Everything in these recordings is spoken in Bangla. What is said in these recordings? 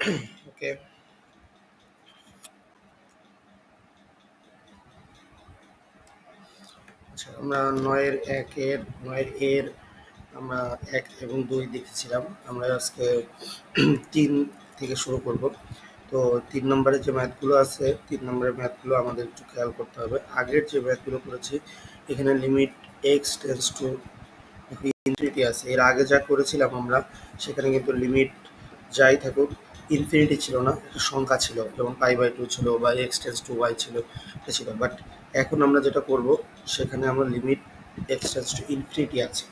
ওকে, আচ্ছা আমরা নয়ের এর আমরা 1 এবং 2 দেখেছিলাম। আমরা আজকে 3 থেকে শুরু করব। তো 3 নম্বরের যে ম্যাথগুলো আছে, 3 নম্বরের ম্যাথগুলো আমাদের একটু খেয়াল করতে হবে। আগের যে ম্যাথগুলো করেছি এখানে limit x tends to infinity আছে। এর আগে যা করেছিলাম আমরা সেখানে কিন্তু লিমিট যাই থাকুক ইনফিনিটি ছিল না, একটা সংখ্যা ছিল, যেমন π/2 ছিল বা x টেন্ডস টু y ছিল, এটা ছিল। বাট এখন আমরা যেটা করব সেখানে আমরা limit x tends to infinity আছে।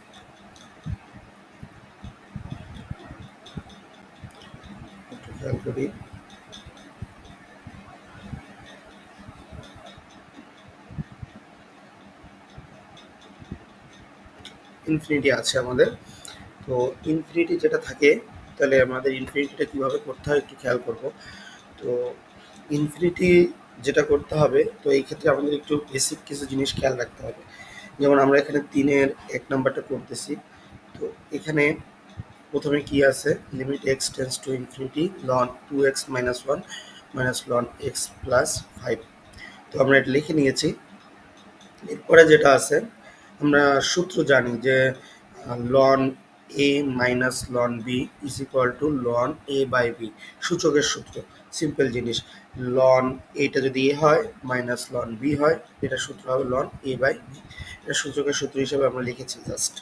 একটু খেয়াল করি, ইনফিনিটি আছে আমাদের। তো ইনফিনিটি যেটা থাকে, তাহলে আমাদের ইনফিনিটিটা কীভাবে করতে হয় একটু খেয়াল করব। তো ইনফিনিটি যেটা করতে হবে, তো এই ক্ষেত্রে আমাদের একটু বেসিক কিছু জিনিস খেয়াল রাখতে হবে। যেমন আমরা এখানে 3-এর 1 নাম্বারটা করতেছি। তো এখানে প্রথমে কি আছে, limit x tends to infinity ln 2x - 1 ln x + 5। তো আমরা এটা লিখে নিয়েছি। এরপরে যেটা আছে, আমরা সূত্র জানি যে ln a minus ln b is equal two ln a/b, সূচকের সূত্র, সিম্পল জিনিস। ln এটা যদি a হয় মাইনাস ln b হয়, এটা সূত্র হবে ln a/b। এটা সূচকের সূত্র হিসেবে আমরা লিখেছি জাস্ট।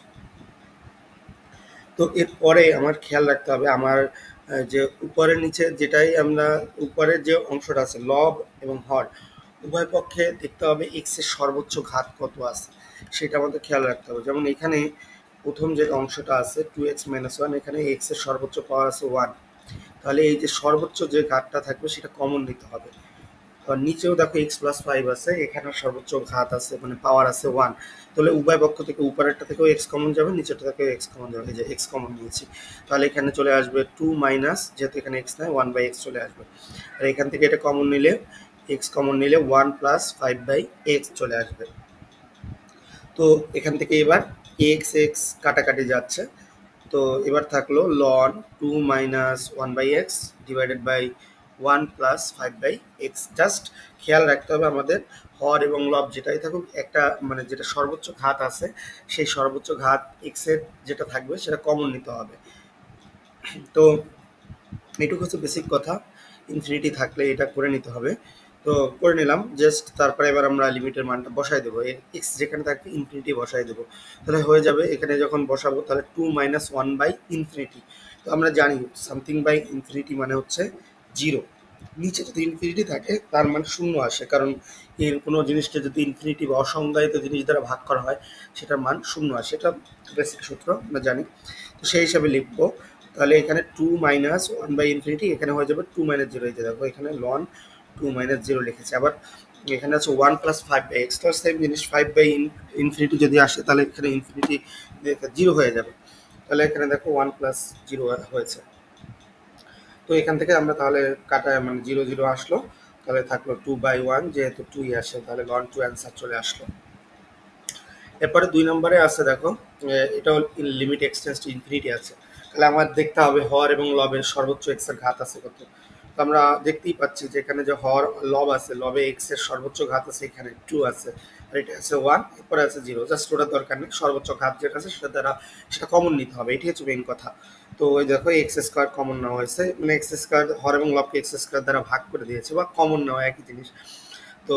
তো এরপরে আমার খেয়াল রাখতে হবে, আমার যে উপরের নিচে যেটাই আমরা উপরের যে অংশটা আছে লব এবং হর, উভয় পক্ষে দেখতে হবে এক্স এর সর্বোচ্চ ঘাত কত আছে, সেটা আমাদের খেয়াল রাখতে হবে। যেমন এখানে প্রথম যে অংশটা আছে 2x - 1, এখানে এক্স এর সর্বোচ্চ পাওয়ার আছে 1। তাহলে এই যে সর্বোচ্চ যে ঘাতটা থাকবে সেটা কমন নিতে হবে। আর নিচেও দেখো x+5 আছে, এখানেও সর্বোচ্চ ঘাত আছে, মানে পাওয়ার আছে 1। তাহলে উভয় পক্ষ থেকে উপরেরটা থেকেও x কমন যাবে, নিচেরটা থেকেও x কমন যাবে। এই যে x কমন নিয়েছি, তাহলে এখানে চলে আসবে 2 মাইনাস, যেহেতু এখানে x নাই 1/x চলে আসবে। আর এখান থেকে এটা কমন নিলে, x কমন নিলে 1 + 5/x চলে আসবে। তো এখান থেকে এবার x কাটাকাটি যাচ্ছে। তো এবার থাকলো ln 2 minus 1/x divided by 1 plus 5/x। Just খেয়াল রাখতে হবে আমাদের হর এবং লব যেটাই থাকুক, একটা মানে যেটা সর্বোচ্চ ঘাত আছে সেই সর্বোচ্চ ঘাত এক্স এর যেটা থাকবে সেটা কমন নিতে হবে। তো এটুকু হচ্ছে বেসিক কথা, ইনফিনিটি থাকলে এটা করে নিতে হবে। তো করে নিলাম জাস্ট। তারপরে এবার আমরা লিমিটের মানটা বসাই দেবো, এক্স যেখানে থাকবে ইনফিনিটি বসাই দেবো, তাহলে হয়ে যাবে। এখানে যখন বসাবো তাহলে 2 মাইনাস 1/ইনফিনিটি। তো আমরা জানি সামথিং বাই ইনফিনিটি মানে হচ্ছে 0। নিচে যদি ইনফিনিটি থাকে তার মানে 0 আসে, কারণ এর কোনো জিনিসকে যদি ইনফিনিটি বা অসংজ্ঞায়িত জিনিস দ্বারা ভাগ করা হয় সেটার মান 0 আসে। এটা বেসিক সূত্র আমরা জানি। তো সেই হিসাবে লিখবো। তাহলে এখানে 2 মাইনাস 1/ইনফিনিটি, এখানে হয়ে যাবে 2 মাইনাস 0, এই যে দেখো এখানে ln 2 মাইনাস 0 লিখেছি। আবার এখানে আছে 1 প্লাস 5/x, তো সেম জিনিস 5/ইনফিনিটি যদি আসে তাহলে এখানে ইনফিনিটি 0 হয়ে যাবে। তাহলে এখানে দেখো 1 প্লাস 0 হয়েছে। তো এখান থেকে আমরা তাহলে কাটা মানে 0 0 আসলো, তাহলে থাকলো 2/1, যেহেতু 2ই আসে তাহলে ln 2 অ্যান্সার চলে আসলো। এরপরে 2 নম্বরে আছে দেখো, এটাও limit x tends to infinity আছে। তাহলে আমার দেখতে হবে হর এবং লবের সর্বোচ্চ x এর ঘাত আছে কত। তো আমরা দেখতেই পাচ্ছি যে এখানে যে হর লব আছে, লবে x এর সর্বোচ্চ ঘাত আছে এখানে 2 আছে, আর এটা আছে 1, এরপরে আছে 0। জাস্ট ওটার দরকার নেই, সর্বোচ্চ ঘাত যেটা আছে সেটা দ্বারা সেটা কমন নিতে হবে, এটি হচ্ছে মেইন কথা। তো ওই দেখো এক্স স্কোয়ার কমন নেওয়া হয়েছে, মানে এক্স স্কোয়ার হর এবং লবকে এক্স স্কোয়ার দ্বারা ভাগ করে দিয়েছে, বা কমন নেওয়া একই জিনিস। তো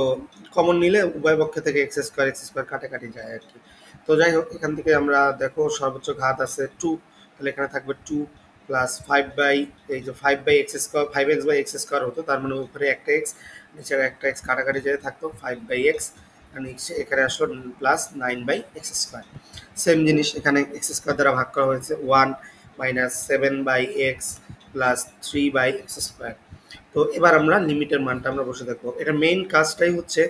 কমন নিলে উভয় পক্ষ থেকে এক্স স্কোয়ার কাটাকাটি যায় আর কি। তো যাই হোক, এখান থেকে আমরা দেখো সর্বোচ্চ ঘাত আছে 2, তাহলে এখানে থাকবে 2 প্লাস 5 এই যে 5/x², 5x/x² হতো, তার মানে উপরে একটা এক্স নিচের একটা এক্স কাটাকাটি যায় থাকতো 5/x, আর নিচে এখানে আসলো প্লাস 9/x²। সেম জিনিস এখানে x² দ্বারা ভাগ করা হয়েছে 1 মাইনাস 7/x প্লাস 3/x²। তো এবার আমরা লিমিটের মানটা আমরা বসে দেখবো। এটা মেইন কাজটাই হচ্ছে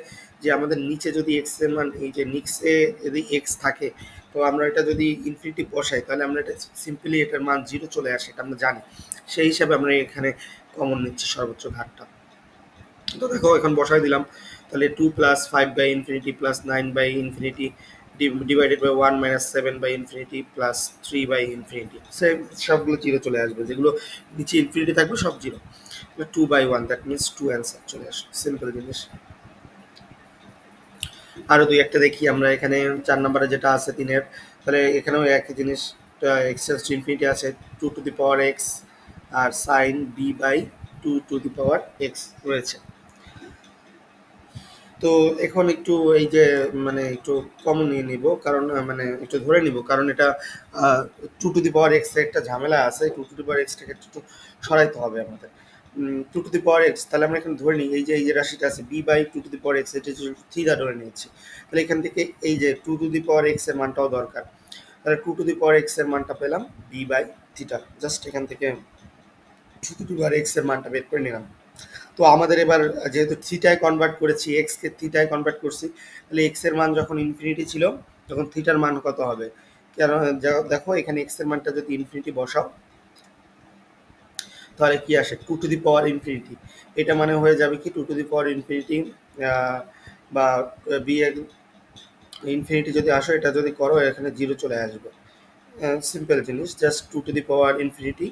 যে আমাদের নিচে যদি এক্স এর মান, এই যে নিচে যদি এক্স থাকে, তো আমরা এটা যদি ইনফিনিটি বসাই তাহলে আমরা এটা সিম্পলি এটার মান 0 চলে আসে, এটা আমরা জানি। সেই হিসাবে আমরা এখানে কমন নিচ্ছি সর্বোচ্চ ঘাতটা। তো দেখো এখন বসাই দিলাম, তাহলে 2 প্লাস 5/ইনফিনিটি প্লাস 9/ইনফিনিটি divided by 1 minus 7 by infinity plus 3 by infinity, same সবগুলো জিরো চলে আসবে, যেগুলো নিচে ইনফিনিটি থাকবে সব জিরো। 2/1, দ্যাট মিনস 2 অ্যান্সার চলে আসবে, সিম্পল জিনিস। আরও দুই একটা দেখি আমরা এখানে 4 নম্বরে যেটা আছে 3-এর, তাহলে এখানেও একই জিনিস, এক্স টু ইনফিনিটি আছে 2 টু দি পাওয়ার এক্স আর sine b by 2 to the power x রয়েছে। তো এখন একটু এই যে মানে একটু কমন নিয়ে নিব, কারণ মানে একটু ধরে নিব, কারণ এটা 2 টু দি পাওয়ার এক্স এর একটা ঝামেলা আছে, 2 টু দি পাওয়ার এক্সটাকে একটু সরাইতে হবে আমাদের। 2 টু দি পাওয়ার এক্স, তাহলে আমরা এখানে ধরে নিই এই যে রাশিটা আছে b by 2 to the power x, এটা থিটা ধরে নিয়েছি। তাহলে এখান থেকে এই যে 2 টু দি পাওয়ার এক্স এর মানটাও দরকার, তাহলে 2 টু দি পাওয়ার এক্স এর মানটা পেলাম বি বাই থিটা, জাস্ট এখান থেকে 2 টু দি পাওয়ার এক্স এর মানটা বের করে নিলাম। তো আমাদের এবার যেহেতু থিটায় কনভার্ট করেছি, এক্সকে থিটায় কনভার্ট করছি, তাহলে এক্স এর মান যখন ইনফিনিটি ছিল তখন থিটার মান কত হবে? কারণ দেখো এখানে এক্স এর মানটা যদি ইনফিনিটি বসাও তাহলে কি আসে 2 টু দি পাওয়ার ইনফিনিটি, এটা মানে হয়ে যাবে কি 2 টু দি পাওয়ার ইনফিনিটি বা বি ইনফিনিটি যদি আসো, এটা যদি করো এখানে জিরো চলে আসবে, সিম্পল জিনিস, just 2 to the power infinity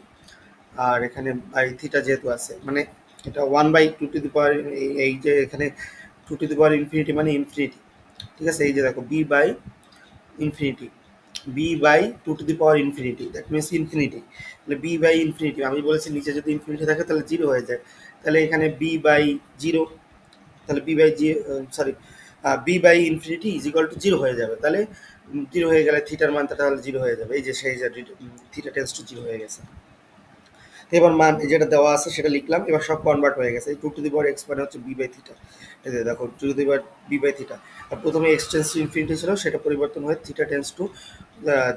আর এখানে বাই থিটা যেহেতু আছে, মানে এটা 1/2 টু দি পাওয়ার, এই যে এখানে 2 টু দি পাওয়ার ইনফিনিটি মানে ইনফিনিটি, ঠিক আছে। এই যে দেখো b by infinity, b by 2 to the power infinity, that means infinity, তাহলে বি বাই ইনফিনিটি, আমি বলেছি নিচে যদি ইনফিনিটি থাকে তাহলে জিরো হয়ে যায়, তাহলে এখানে বি বাই জিরো, তাহলে b by sorry b by infinity is equal to zero হয়ে যাবে, তাহলে জিরো হয়ে গেলে থিটার মানটা তাহলে জিরো হয়ে যাবে, এই যে সেই যে থিটা টেন্স টু জিরো হয়ে গেছে। এবার মান যেটা দেওয়া আছে সেটা লিখলাম, এবার সব কনভার্ট হয়ে গেছে। 2 টু দি পাওয়ার এক্স মানে হচ্ছে বি বাই থিটা, এই যে দেখো 2 to the power b by theta, আর প্রথমে এক্স টেন্স টু ইনফিনিটি ছিল, সেটা পরিবর্তন হয়ে থিটা টেন্স টু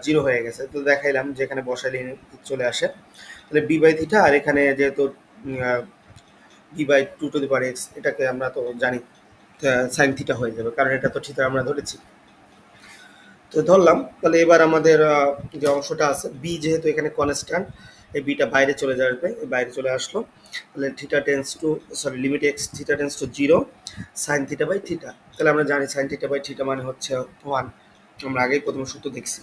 জিরো হয়ে গেছে। তো দেখাইলাম যে এখানে বসাইলে চলে আসে, তাহলে বি বাই থিটা, আর এখানে যেহেতু b by 2 to the power x, এটাকে আমরা তো জানি সাইন থিটা হয়ে যাবে, কারণ এটা তো থিটা আমরা ধরেছি। তো ধরলাম, তাহলে এবার আমাদের যে অংশটা আছে বি, যেহেতু এখানে কনস্ট্যান্ট, এই বিটা বাইরে চলে যাবে, বাইরে চলে আসলো, তাহলে theta tends to sorry limit x theta tends to zero sine theta by theta, তাহলে আমরা জানি সাইন থিটা বাই থিটা মানে হচ্ছে 1, আমরা আগেই প্রথম সূত্র দেখছি।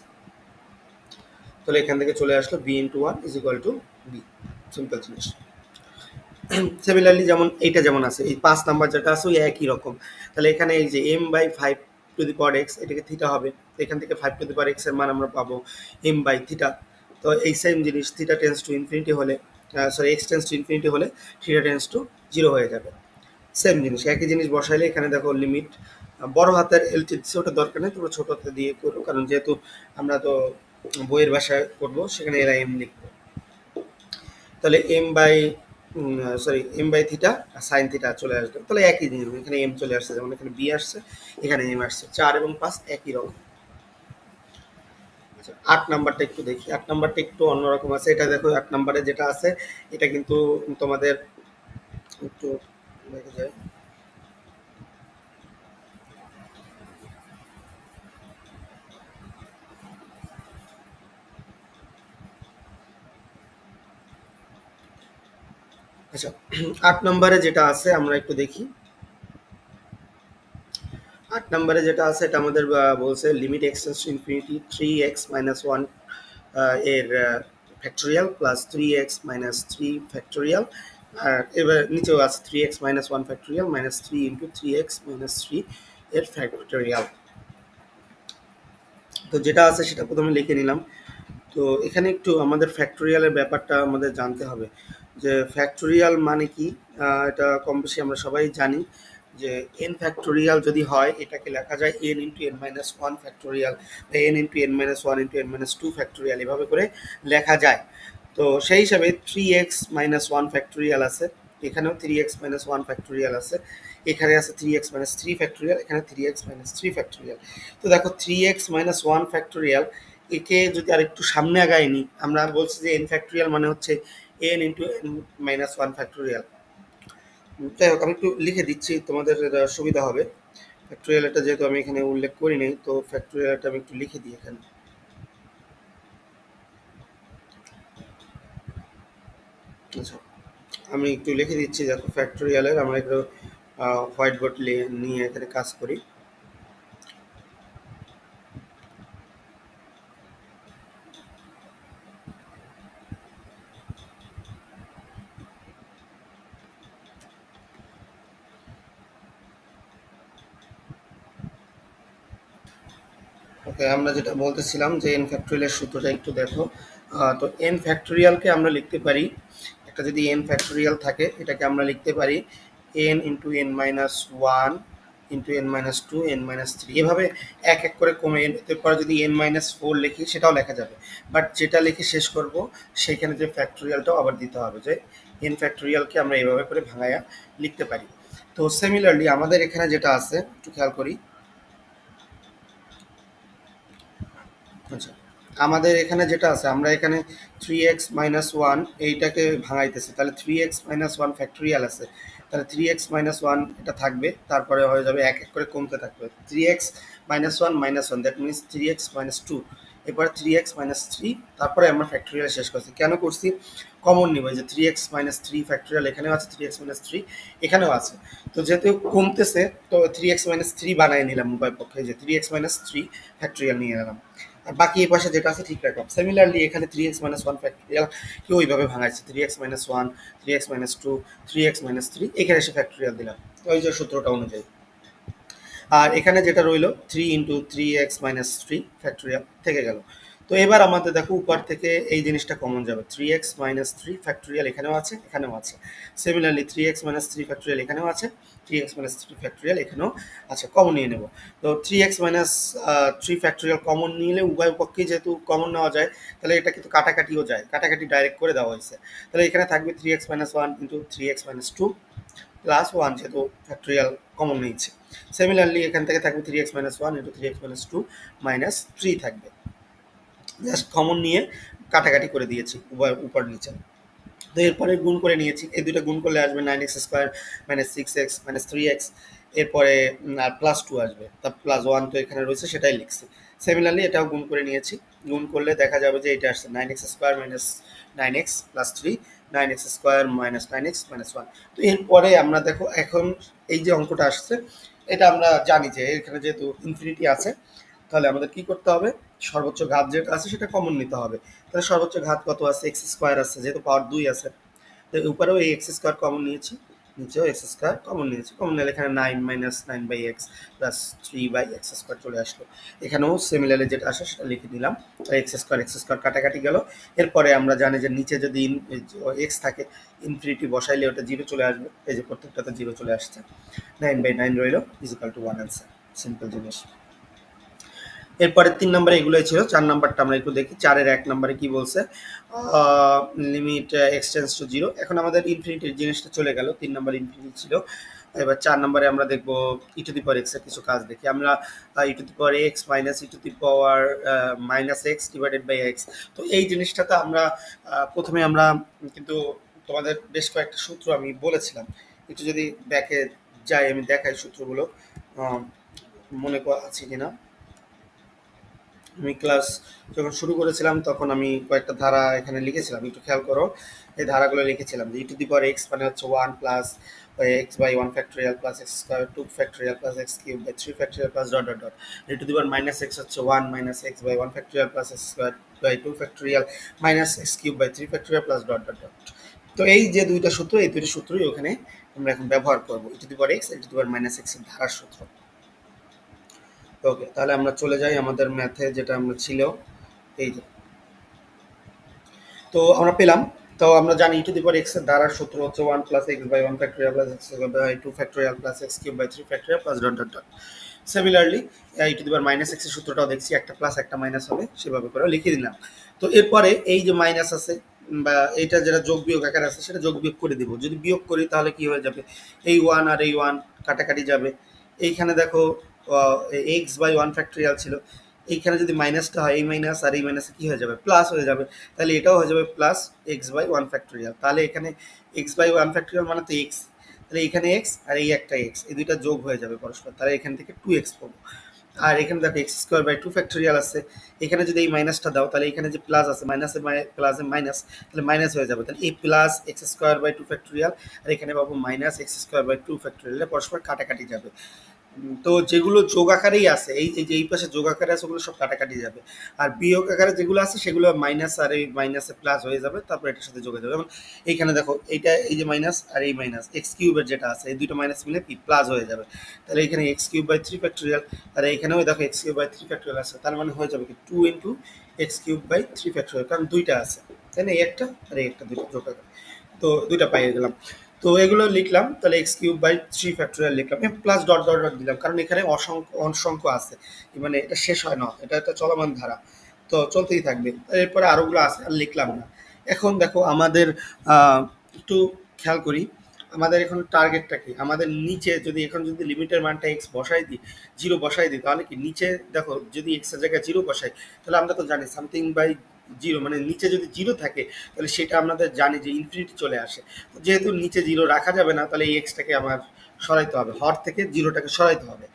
তাহলে এখান থেকে চলে আসলো b into 1 is equal to b, simple জিনিস। সিমিলারলি যেমন এইটা যেমন আছে, এই 5 নাম্বার যেটা আছে ওই একই রকম, তাহলে এখানে এই যে m by 5 to the power x, এটাকে থিটা হবে, এখান থেকে 5 টু দি পাওয়ার এক্স এর মান আমরা পাবো এম বাই থিটা। তো এই সেম জিনিস থিটা টেন্স টু ইনফিনিটি হলে, sorry x tends to infinity হলে থিটা টেন্স টু জিরো হয়ে যাবে, সেম জিনিস একই জিনিস বসাইলে এখানে দেখো লিমিট বড় হাতের এলটি দিচ্ছে, ওটা দরকার নেই, তোমরা ছোট হাতে দিয়ে করো, কারণ যেহেতু আমরা তো বইয়ের ভাষায় করবো সেখানে এরা এম লিখবো। তাহলে m by sorry m by theta আর সাইন থিটা চলে আসবে, তাহলে একই জিনিস, এখানে এম চলে আসছে, যেমন এখানে বি আসছে এখানে এম আসছে, 4 এবং 5 একই রকম। আচ্ছা 8 নাম্বারটা একটু দেখি, 8 নাম্বারটা একটু অন্যরকম আছে, এটা দেখো 8 নাম্বারে যেটা আছে এটা কিন্তু তোমাদের একটু দেখা যায়, আচ্ছা 8 নম্বরে যেটা আছে আমরা একটু দেখি। 8 নম্বরে যেটা আছে এটা আমাদের বলছে limit x tends to infinity 3x minus 1 এর factorial plus 3x minus 3 factorial, আর এবার নিচেও আছে 3x minus 1 factorial minus 3 into 3x minus 3 এর ফ্যাক্টোরিয়াল। তো যেটা আছে সেটা প্রথমে লিখে নিলাম। তো এখানে একটু আমাদের ফ্যাক্টোরিয়ালের ব্যাপারটা আমাদের জানতে হবে, যে ফ্যাক্টোরিয়াল মানে কি, এটা কম বেশি আমরা সবাই জানি, যে এন ফ্যাক্টোরিয়াল যদি হয় এটাকে লেখা যায় n into n minus one factorial, বা n into n minus one into n minus two factorial, এভাবে করে লেখা যায়। তো সেই হিসাবে 3x মাইনাস ওয়ান ফ্যাক্টোরিয়াল আছে, এখানেও 3x মাইনাস ওয়ান ফ্যাক্টোরিয়াল আছে, এখানে আছে 3x মাইনাস থ্রি ফ্যাক্টোরিয়াল, এখানে 3x মাইনাস থ্রি ফ্যাক্টোরিয়াল। তো দেখো 3x মাইনাস ওয়ান ফ্যাক্টোরিয়াল, একে যদি আর একটু সামনে আগায় নিই, আমরা বলছি যে এন ফ্যাক্টোরিয়াল মানে হচ্ছে N into n minus one factorial. যাই হোক আমি একটু লিখে দিচ্ছি তোমাদের সুবিধা হবে, ফ্যাক্টোরিয়ালটা যেহেতু আমি এখানে উল্লেখ করি নাই, তো ফ্যাক্টোরিয়ালটা আমি একটু লিখে দিই এখানে। আচ্ছা আমি একটু লিখে দিচ্ছি, দেখো ফ্যাক্টোরিয়ালের আমরা একটু হোয়াইট বোর্ড নিয়ে এখানে কাজ করি। আমরা যেটা বলতেছিলাম যে এন ফ্যাক্টোরিয়ালের সূত্রটা একটু দেখো। তো এন ফ্যাক্টোরিয়ালকে আমরা লিখতে পারি, একটা যদি এন ফ্যাক্টোরিয়াল থাকে এটাকে আমরা লিখতে পারি n into n minus one into n minus two n minus three, এভাবে এক এক করে কমে এরপর যদি এন মাইনাস ফোর লিখি সেটাও লেখা যাবে। বাট যেটা লিখে শেষ করব সেখানে যে ফ্যাক্টোরিয়ালটাও আবার দিতে হবে, যে এন ফ্যাক্টোরিয়ালকে আমরা এভাবে করে ভাঙায়া লিখতে পারি। তো সিমিলারলি আমাদের এখানে যেটা আছে একটু খেয়াল করি। আচ্ছা, আমাদের এখানে যেটা আছে আমরা এখানে থ্রি এক্স মাইনাস ওয়ান এইটাকে ভাঙাইতেছি, তাহলে three x minus one factorial আছে, তাহলে থ্রি এক্স মাইনাস ওয়ান এটা থাকবে, তারপরে হয়ে যাবে এক এক করে কমতে থাকবে three x minus one that means three x minus two, এরপরে থ্রি এক্স মাইনাস থ্রি, তারপরে আমরা ফ্যাক্টোরিয়াল শেষ করছি। কেন করছি? কমন নিব, যে three x minus three factorial এখানেও আছে, থ্রি এক্স মাইনাস থ্রি এখানেও আছে। তো যেহেতু কমতেছে তো থ্রি এক্স মাইনাস থ্রি বানিয়ে নিলাম উভয় পক্ষে, যে three x minus three factorial নিয়ে নিলাম, আর বাকি এই পাশে যেটা আছে ঠিক রাখলাম। সিমিলারলি এখানে three x minus one factorial কেউ ওইভাবে ভাঙাইছে, three x minus one, three x minus two, three x minus three, এখানে এসে ফ্যাক্টোরিয়াল দিলাম ওই যে সূত্রটা অনুযায়ী। আর এখানে যেটা রইলো three into three x minus three factorial থেকে গেল। তো এবার আমাদের দেখো উপর থেকে এই জিনিসটা কমন যাবে, three x minus three factorial এখানেও আছে এখানেও আছে। Similarly three x minus three factorial এখানেও আছে, three x minus three factorial এখানেও আছে, কমন নিয়ে নেব। তো three x minus three factorial common নিলে উভয় পক্ষেই যেহেতু কমন নেওয়া যায়, তাহলে এটা কিন্তু কাটাকাটিও যায়, কাটাকাটি ডাইরেক্ট করে দেওয়া হয়েছে। তাহলে এখানে থাকবে three x minus one into three x minus two plus one, যেহেতু ফ্যাক্টোরিয়াল কমন নিয়েছে। সিমিলারলি এখান থেকে থাকবে three x minus one into three x minus two minus three থাকবে, জাস্ট কমন নিয়ে কাটাকাটি করে দিয়েছি উভয় উপর নিচে। তো এরপরে গুণ করে নিয়েছি, এই দুটো গুণ করলে আসবে nine x square minus six x minus three x, এরপরে আর প্লাস টু আসবে, তা প্লাস ওয়ান তো এখানে রয়েছে সেটাই লিখছি। সিমিলারলি এটাও গুণ করে নিয়েছি, গুণ করলে দেখা যাবে যে এটা আসছে nine x square minus nine x plus three, nine x square minus nine x minus one. তো এরপরে আমরা দেখো এখন এই যে অঙ্কটা আসছে এটা আমরা জানি যে এখানে যেহেতু ইনফিনিটি আছে, তাহলে আমাদের কি করতে হবে, সর্বোচ্চ ঘাত যেটা আছে সেটা কমন নিতে হবে। তাহলে সর্বোচ্চ ঘাত কত আছে, এক্স স্কোয়ার আছে, যেহেতু পাওয়ার দুই আছে, তো উপরেও এই এক্স স্কোয়ার কমন নিয়েছি, নিচেও এক্স স্কোয়ার কমন নিয়েছি, কমন নিলে এখানে nine minus nine by x plus three by x square চলে আসলো। এখানেও সিমিলারলি যেটা আসে সেটা লিখে দিলাম, এক্স স্কোয়ার কাটাকাটি গেল। এরপরে আমরা জানি যে নিচে যদি এক্স থাকে ইনফিনিটি বসাইলে ওটা জিরো চলে আসবে, এই যে প্রত্যেকটাতে জিরো চলে আসছে, নাইন বাই নাইন রইল is equal to one answer, simple জিনিস। এরপরে তিন নম্বরে এগুলোই ছিল, চার নাম্বারটা আমরা একটু দেখি। চারের এক নম্বরে কি বলছে, লিমিট এক্সটেন্স টু জিরো। এখন আমাদের ইনফিনিটির জিনিসটা চলে গেল, তিন নম্বর ইনফিনিটি ছিল। এবার চার নম্বরে আমরা দেখবো ই টু দি পাওয়ার এক্স এর কিছু কাজ দেখি আমরা। E to the power x minus e to the power minus x divided by x. তো এই জিনিসটাতে আমরা প্রথমে আমরা কিন্তু তোমাদের বেশ কয়েকটা সূত্র আমি বলেছিলাম, একটু যদি ব্যাকে যাই আমি দেখাই সূত্রগুলো মনে আছে কিনা। আমি ক্লাস যখন শুরু করেছিলাম তখন আমি কয়েকটা ধারা এখানে লিখেছিলাম, একটু খেয়াল করো। এই ধারাগুলো লিখেছিলাম যে ই টু দি পাওয়ার এক্স মানে হচ্ছে one plus x by one factorial plus x square two factorial plus x cube by three factorial plus dot dot dot. E to the power minus x হচ্ছে one minus x by one factorial plus x square by two factorial minus x cube by three factorial plus dot dot dot. তো এই যে দুইটা সূত্র, এই দুইটা সূত্রই ওখানে আমরা এখন ব্যবহার করবো, e to the power x e to the power minus x এর ধারার সূত্র। ওকে, তাহলে আমরা চলে যাই আমাদের ম্যাথে যেটা আমরা ছিল এই যে, তো আমরা পেলাম। তো আমরা জানি e to the power x এর দ্বারার সূত্র হচ্ছে one plus x by one factorial plus x by two factorial plus x cube by three factorial plus dot dot dot. Similarly e to the power minus x এর সূত্রটাও দেখছি, একটা প্লাস একটা মাইনাস হবে, সেভাবে করে লিখে দিলাম। তো এরপরে এই যে মাইনাস আছে বা এইটা যেটা যোগ বিয়োগ আকার আছে সেটা যোগ বিয়োগ করে দিব। যদি বিয়োগ করি তাহলে কি হয়ে যাবে, এই ওয়ান আর এই ওয়ান কাটাকাটি যাবে। এইখানে দেখো এক্স বাই ওয়ান ফ্যাক্টোরিয়াল ছিল, এইখানে যদি মাইনাসটা হয় এই মাইনাস আর এই মাইনাসে কী হয়ে যাবে, প্লাস হয়ে যাবে। তাহলে এটাও হয়ে যাবে plus x by one factorial. তাহলে এখানে এক্স বাই ওয়ান ফ্যাক্টোরিয়াল মানে তো এক্স, তাহলে এখানে এক্স আর এই একটা এক্স, এই দুইটা যোগ হয়ে যাবে পরস্পর, তাহলে এখান থেকে টু এক্স পাবো। আর এখানে দেখো x square by two factorial আছে, এখানে যদি এই মাইনাসটা দাও তাহলে এখানে যে প্লাস আছে মাইনাসে প্লাসে মাইনাস, তাহলে মাইনাস হয়ে যাবে। তাহলে এই plus x square by two factorial আর এখানে পাবো minus x square by two factorial, পরস্পর কাটাকাটি যাবে। তো যেগুলো যোগ আকারেই আছে, এই যে এই পাশে যোগ আকারে আছে ওগুলো সব কাটাকাটি যাবে। আর বিয়োগ আকারে যেগুলো আছে সেগুলো মাইনাস আর এই মাইনাসে প্লাস হয়ে যাবে, তারপর এটার সাথে যোগ হয়ে যাবে। যেমন এইখানে দেখো এইটা, এই যে মাইনাস আর এই মাইনাস এক্স কিউবের যেটা আছে, এই দুটো মাইনাস মিলে কি প্লাস হয়ে যাবে। তাহলে এখানে x cube by three factorial, আর এইখানেও দেখো x cube by three factorial আছে, তার মানে হয়ে যাবে কি two into x cube by three factorial, কারণ দুইটা আছে, তাই না? এই একটা আর এই একটা, দুটো যোগ আকারে, তো দুইটা পাইয়ে গেলাম। তো এগুলো লিখলাম, তাহলে x cube by three factorial লিখলাম, প্লাস ডট ডট ডট দিলাম, কারণ এখানে অসংখ্য অসংখ্য আছে, মানে এটা শেষ হয় না, এটা একটা চলমান ধারা, তো চলতেই থাকবে। এরপরে আরোগুলো আছে আর লিখলাম না। এখন দেখো আমাদের একটু খেয়াল করি, আমাদের এখন টার্গেটটা কি, আমাদের নিচে যদি এখন যদি লিমিটের মানটা এক্স বসাই দিই, জিরো বসাই দিই, তাহলে কি নিচে দেখো যদি এক্স এর জায়গায় জিরো বসাই, তাহলে আমরা তো জানি সামথিং বাই জিরো, মানে নিচে যদি জিরো থাকে তাহলে সেটা আমাদের জানি যে ইনফিনিটি চলে আসে। তো যেহেতু নিচে জিরো রাখা যাবে না, তাহলে এই এক্সটাকে আমার সরাইতে হবে, হর থেকে জিরোটাকে সরাইতে হবে।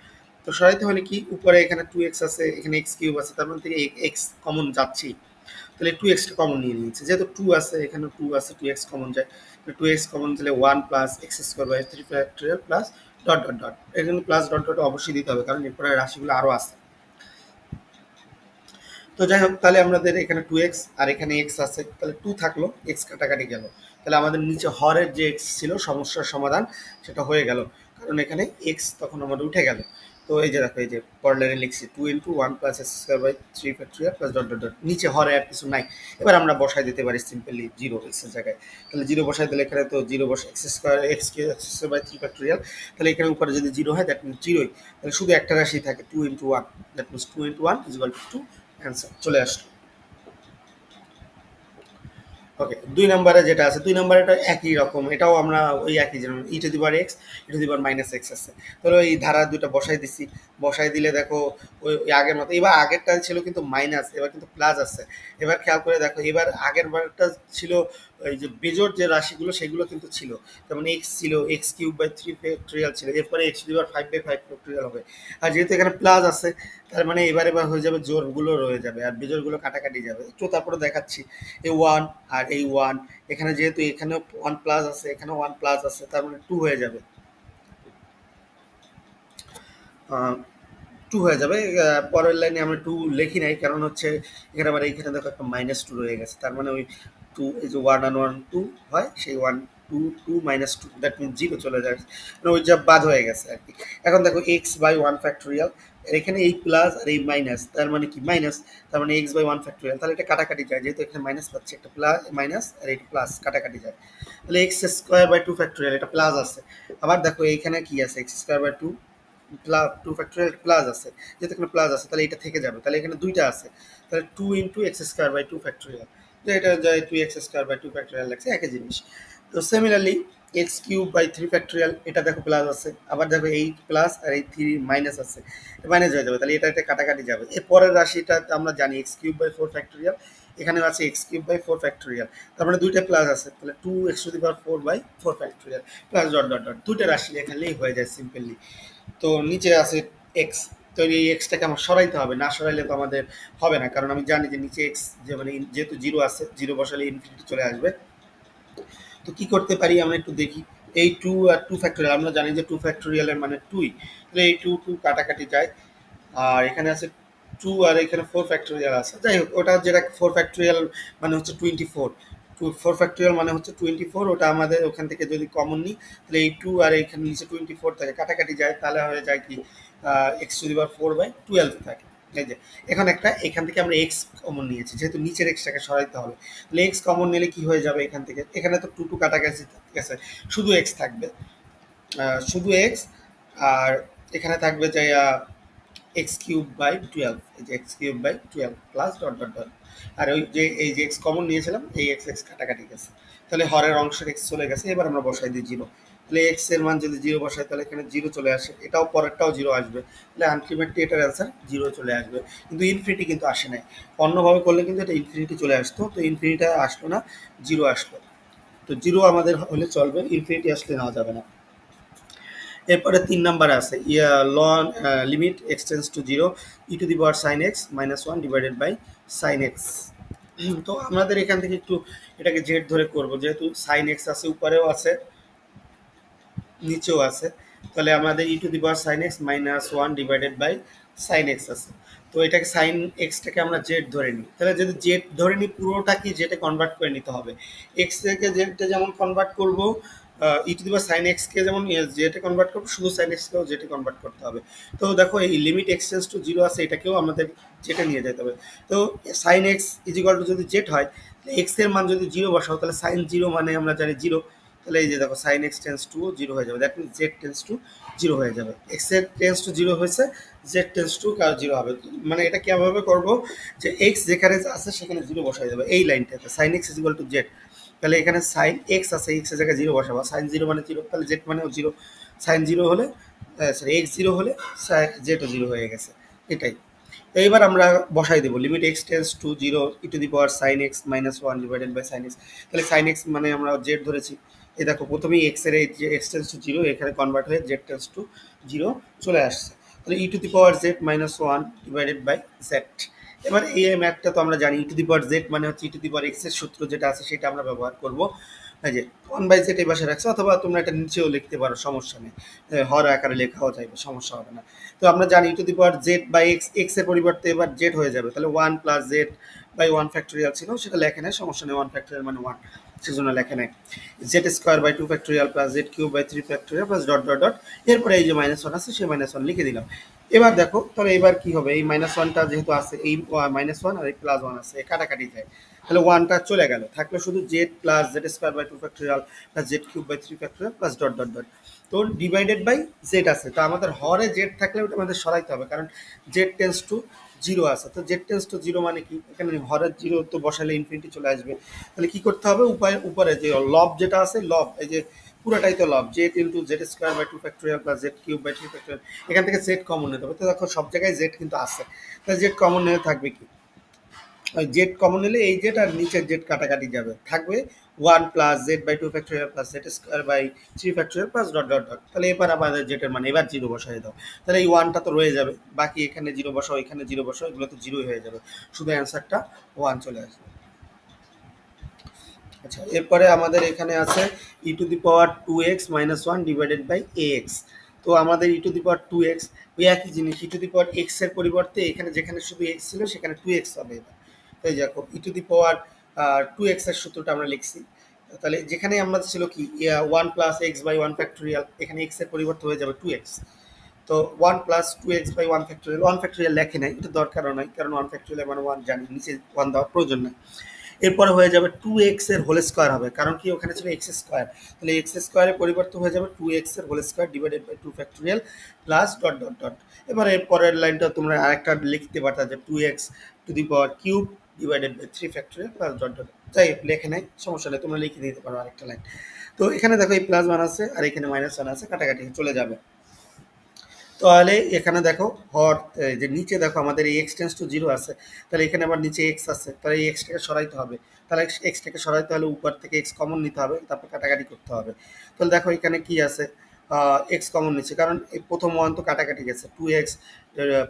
তো সরাইতে হলে কি, উপরে এখানে টু এক্স আছে, এখানে এক্স কিউব আছে, তার মধ্যে থেকে এক্স কমন যাচ্ছেই, তাহলে টু এক্সটা কমন নিয়ে নিয়েছে, যেহেতু টু আছে, এখানে টু আছে, টু এক্স কমন যায়, টু এক্স কমন দিলে one plus x square by three factorial plus dot dot dot, এখানে প্লাস ডট ডট অবশ্যই দিতে হবে, কারণ এরপরে রাশিগুলো আরও আছে। তো যাই হোক, তাহলে আমাদের এখানে টু এক্স আর এখানে এক্স আছে, তাহলে টু থাকলো, এক্স কাটাকাটি গেল, তাহলে আমাদের নিচে হরের যে এক্স ছিল সমস্যার সমাধান সেটা হয়ে গেল, কারণ এখানে এক্স তখন আমাদের উঠে গেল। তো এই যে দেখো, এই যে পরের লিখছি two into one plus x square by three factorial plus dot dot dot, নিচে হরে আর কিছু নাই। এবার আমরা বসাই দিতে পারি সিম্পলি জিরো এক্সের জায়গায়, তাহলে জিরো বসাই দিলে এখানে তো জিরো বসে x square x cube x square by three factorial, তাহলে এখানে উপরে যদি জিরো হয় দ্যাট মিনস জিরোই, তাহলে শুধু একটা রাশি থাকে two into one, that means two into one is equal to two, answer চলে আসলো। ওকে, দুই নম্বরে যেটা আছে, দুই নম্বরে এটা একই রকম, এটাও আমরা ওই একই, যেমন e to the power x, e to the power minus x আছে, তাহলে ওই ধারা দুটো বসাই দিছি, বসাই দিলে দেখো ওই আগের মতো, এবার আগেরটা ছিল কিন্তু মাইনাস, এবার কিন্তু প্লাস আছে। এবার খেয়াল করে দেখো, এবার আগের বারটা ছিল ওই যে বেজোর যে রাশিগুলো সেগুলো কিন্তু ছিল, যেমন এক্স ছিল, x cube by three factorial ছিল, এরপরে x to the power five by five factorial হবে। আর যেহেতু এখানে প্লাস আছে, তার মানে এবার হয়ে যাবে জোরগুলো রয়ে যাবে আর বেজোরগুলো কাটাকাটি যাবে। একটু তারপরে দেখাচ্ছি, এই ওয়ান আর এই ওয়ান, এখানে যেহেতু এখানেও ওয়ান প্লাস আছে, এখানেও ওয়ান প্লাস আছে, তার মানে টু হয়ে যাবে, টু হয়ে যাবে। পরের লাইনে আমরা টু লিখি নাই, কারণ হচ্ছে এখানে আবার এইখানে দেখো একটা মাইনাস টু রয়ে গেছে, তার মানে ওই টু, এই যে ওয়ান আর ওয়ান টু হয়, সেই one two two minus two, that means zero চলে যায়, মানে ওই যা বাদ হয়ে গেছে আর কি। এখন দেখো এক্স বাই ওয়ান ফ্যাক্টোরিয়াল, এখানে এই প্লাস আর এই মাইনাস, তার মানে কি মাইনাস, তার মানে এক্স বাই ওয়ান ফ্যাক্টোরিয়াল, তাহলে এটা কাটাকাটি যায়, যেহেতু এখানে মাইনাস পাচ্ছে, একটা প্লাস মাইনাস আর এটা প্লাস কাটাকাটি যায়, তাহলে x square by two factorial, এটা প্লাস আছে। আবার দেখো এইখানে কি আছে, x square by two plus two factorial plus আছে, যেহেতু এখানে প্লাস আছে তাহলে এটা থেকে যাবে, তাহলে এখানে দুইটা আছে, তাহলে two into x square by two factorial, তো এটা যায় two x square by two factorial লাগছে, একই জিনিস। তো similarly x cube by three factorial, এটা দেখো প্লাস আছে, আবার দেখো এই প্লাস আর এই থ্রি মাইনাস আছে, মাইনাস হয়ে যাবে, তাহলে এটা কাটাকাটি যাবে। এর পরের রাশিটা আমরা জানি x cube by four factorial, এখানে আছে x cube by four factorial, তার মানে দুইটা প্লাস আছে, তাহলে two x to the power four by four factorial plus dot dot dot, দুইটা রাশি এখানেই হয়ে যায় সিম্পলি। তো নিচে আছে এক্স, তো এই এক্সটাকে আমার সরাইতে হবে, না সরাইলে তো আমাদের হবে না, কারণ আমি জানি যে নিচে এক্স যে মানে যেহেতু জিরো আছে, জিরো বসালে ইনফিনিটি চলে আসবে। তো কি করতে পারি আমরা একটু দেখি, এই টু আর টু ফ্যাক্টোরিয়াল, আমরা জানি যে টু ফ্যাক্টোরিয়ালের মানে টুই, তাহলে এই টু টু কাটাকাটি যায়, আর এখানে আছে টু আর এখানে ফোর ফ্যাক্টোরিয়াল আছে, যাই হোক ওটা যেটা ফোর ফ্যাক্টোরিয়াল মানে হচ্ছে twenty four, two four factorial মানে হচ্ছে টোয়েন্টি ফোর, ওটা আমাদের ওখান থেকে যদি কমন নিই, তাহলে এই টু আর এখানে নিচে টোয়েন্টি ফোর থাকে, কাটাকাটি যায়, তাহলে হয়ে যায় কি x to the power four by twelve থাকে। এই যে এখন একটা এখান থেকে আমরা এক্স কমন নিয়েছি, যেহেতু নিচের এক্সটাকে সরাইতে হবে, তাহলে এক্স কমন নিলে কি হয়ে যাবে, এখান থেকে এখানে তো টু টু কাটাকাটি গেছে, শুধু এক্স থাকবে, শুধু এক্স, আর এখানে থাকবে যে এক্স কিউব বাই টুয়েলভ, এই যে x cube by twelve plus dot dot dot, আর ওই যে এই যে এক্স কমন নিয়েছিলাম, এই এক্স এক্স কাটাকাটি গেছে, তাহলে হরের অংশের এক্স চলে গেছে, এবার আমরা বসাই দিই জিরো, তাহলে এক্স এর মান যদি জিরো বসাই তাহলে এখানে জিরো চলে আসে, এটাও পরেরটাও জিরো আসবে, তাহলে আলটিমেটলি এটার অ্যান্সার জিরো চলে আসবে, কিন্তু ইনফিনিটি কিন্তু আসে নাই, অন্যভাবে করলে কিন্তু এটা ইনফিনিটি চলে আসতো, তো ইনফিনিটি আসলো না, জিরো আসলো, তো জিরো আমাদের হলে চলবে, ইনফিনিটি আসলে নেওয়া যাবে না। এরপরে তিন নাম্বার আছে লন limit x tends to zero, e to the power sine x minus one divided by sine x. তো আমাদের এখান থেকে একটু এটাকে জেড ধরে করব, যেহেতু সাইন এক্স আছে উপরেও আছে নিচেও আছে, তাহলে আমাদের e to the power sine x minus one divided by sine x আছে। তো এটাকে সাইন এক্সটাকে আমরা জেড ধরে নিই, তাহলে যদি জেড ধরে নিই পুরোটা কি জেডে কনভার্ট করে নিতে হবে। এক্স থেকে জেডে যেমন কনভার্ট করব, ই টু দি পাওয়ার সাইন এক্সকে যেমন জেডে কনভার্ট করবো, শুধু সাইন এক্সকেও জেডে কনভার্ট করতে হবে। তো দেখো এই limit x tends two zero আছে, এটাকেও আমাদের জেডে নিয়ে যেতে হবে। তো সাইন এক্স ইজিক্যাল টু যদি জেড হয়, এক্স এর মান যদি জিরো বসাও, তাহলে সাইন জিরো মানে আমরা জানি জিরো। তাহলে এই যে দেখো sine x tends to zero হয়ে যাবে, that means z tends to zero হয়ে যাবে। এক্স এর টেন্স টু জিরো হয়েছে, জেড টেন্স টু জিরো হবে। মানে এটা কিভাবে করবো, যে এক্স যেখানে আছে সেখানে জিরো বসাই দেবে এই লাইনটাতে, sine x is equal to z. তাহলে এখানে সাইন এক্স আছে, এক্স এর জায়গায় জিরো বসাবো, সাইন জিরো মানে জিরো, তাহলে জেড মানেও জিরো। সাইন জিরো হলে সরি এক্স জিরো হলে জেডও জিরো হয়ে গেছে, এটাই। তো এবার আমরা বসাই দেবো limit x tends to zero e to the power sine x minus one divided by sine x. তাহলে সাইন এক্স মানে আমরা জেড ধরেছি, এই দেখো প্রথমেই এক্স এর এই যে এক্স টেন্স টু জিরো এখানে কনভার্ট হয়ে জেড টেন্স টু জিরো চলে আসছে। তাহলে e to the power z minus one divided by z. এবার এই ম্যাথটা তো আমরা জানি, e to the power Z মানে হচ্ছে e to the power x এর সূত্র যেটা আছে সেটা আমরা ব্যবহার করবো। এই যে ওয়ান বাই জেড এই পাশে রাখছে, অথবা তোমরা এটা নিচেও লিখতে পারো, সমস্যা নেই, হর আকারে লেখাও যাবে, সমস্যা হবে না। তো আমরা জানি e to the power z by x, x এর পরিবর্তে এবার জেড হয়ে যাবে, তাহলে one plus z by one factorial ছিল, সেটা লেখে নেয়, সমস্যা নেই, ওয়ান ফ্যাক্টোরিয়াল মানে ওয়ান, সেজন্য লেখে নেয়। Z square by two factorial plus z cube by three factorial plus dot dot dot, এরপরে এই যে মাইনাস ওয়ান আছে সেই মাইনাস ওয়ান লিখে দিলাম। এবার দেখো তাহলে এবার কি হবে, এই মাইনাস ওয়ানটা যেহেতু আছে, এই মাইনাস ওয়ান আর এই প্লাস ওয়ান আছে, কাটাকাটি যায়, তাহলে ওয়ানটা চলে গেল, থাকলো শুধু z plus z square by two factorial plus z cube by three factorial plus dot dot dot. তো ডিভাইডেড বাই জেড আছে, তো আমাদের হরে জেড থাকলে ওটা আমাদের সরাইতে হবে, কারণ জেড টেন্স টু জিরো আছে। তো জেড টেন্স টু জিরো মানে কি, এখানে হরের জিরো তো বসালে ইনফিনিটি চলে আসবে। তাহলে কি করতে হবে, উপরে যে লব যেটা আছে, লব এই যে পুরোটাই তো লব, z into z square by two factorial plus z cube by three factorial, এখান থেকে জেড কমন নিতে হবে। তো দেখো সব জায়গায় জেড কিন্তু আছে, তাহলে জেড কমন নিলে থাকবে কি, ওই জেড কমন নিলে এই জেড আর নিচের জেড কাটাকাটি যাবে, থাকবে one plus z by two factorial plus z square by three factorial plus dot dot dot. তাহলে এবার আমাদের জেডের মানে এবার জিরো বসাই দাও, তাহলে এই ওয়ানটা তো রয়ে যাবে, বাকি এখানে জিরো বসাও, এখানে জিরো বসাও, এগুলো তো জিরোই হয়ে যাবে, শুধু অ্যান্সারটা ওয়ান চলে আসবে। আচ্ছা, এরপরে আমাদের এখানে আছে e to the power two x minus one divided by a x. তো আমাদের e to the power two x, ওই একই জিনিস, ই টু দি পাওয়ার এক্স এর পরিবর্তে এখানে যেখানে শুধু এক্স ছিল সেখানে টু এক্স হবে এবার। তো এই দেখো e to the power two x এর সূত্রটা আমরা লিখছি, তাহলে যেখানে আমরা ছিল কি one plus x by one factorial, এখানে এক্স এর পরিবর্তে হয়ে যাবে টু এক্স। তো one plus two x by one factorial লেখে নাই, এটা দরকারও নাই, কারণ ওয়ান ফ্যাক্টোরিয়াল মানে ওয়ান জানি, নিচে ওয়ান দেওয়ার প্রয়োজন নাই। এরপরে হয়ে যাবে টু এক্স এর হোল স্কোয়ার হবে, কারণ কি ওখানে ছিল এক্স স্কোয়ার, তাহলে এক্স স্কোয়ারের পরিবর্তে হয়ে যাবে টু এক্স এর whole square divided by two factorial plus dot dot dot. এবার এর পরের লাইনটা তোমরা আরেকটা লিখতে পারতা যে two x to the power cube divided by three factorial plus dot dot. যাই লেখে নাই, সমস্যা নেই, তোমরা লিখে দিতে পারো আরেকটা লাইন। তো এখানে দেখো এই প্লাস ওয়ান আছে আর এখানে মাইনাস ওয়ান আছে, কাটাকাটি চলে যাবে। তাহলে এখানে দেখো হর যে নিচে দেখো আমাদের এই এক্স টেন্স টু জিরো আছে, তাহলে এখানে আবার নিচে এক্স আছে, তাহলে এই এক্সটাকে সরাইতে হবে, তাহলে এক্সটাকে সরাইতে হলে উপর থেকে এক্স কমন নিতে হবে, তারপর কাটাকাটি করতে হবে। তাহলে দেখো এখানে কি আছে, এক্স কমন নিচ্ছে, কারণ এই প্রথম ওয়ান তো কাটাকাটি গেছে, two x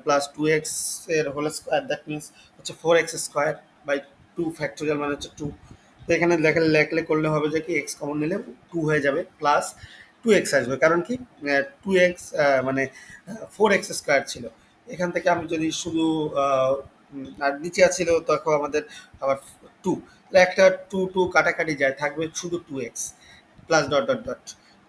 plus two x এর হোল স্কোয়ার, দ্যাট মিনস হচ্ছে four x square by two factorial মানে হচ্ছে টু। তো এখানে লেখলে করলে হবে যে কি এক্স কমন নিলে টু হয়ে যাবে প্লাস টু এক্স আসবে, কারণ কি টু এক্স মানে ফোর এক্স স্কোয়ার ছিল, এখান থেকে আমি যদি শুধু আর নিচে আছিল তখন আমাদের আবার টু, তাহলে একটা টু টু কাটাকাটি যায়, থাকবে শুধু two x plus dot dot dot.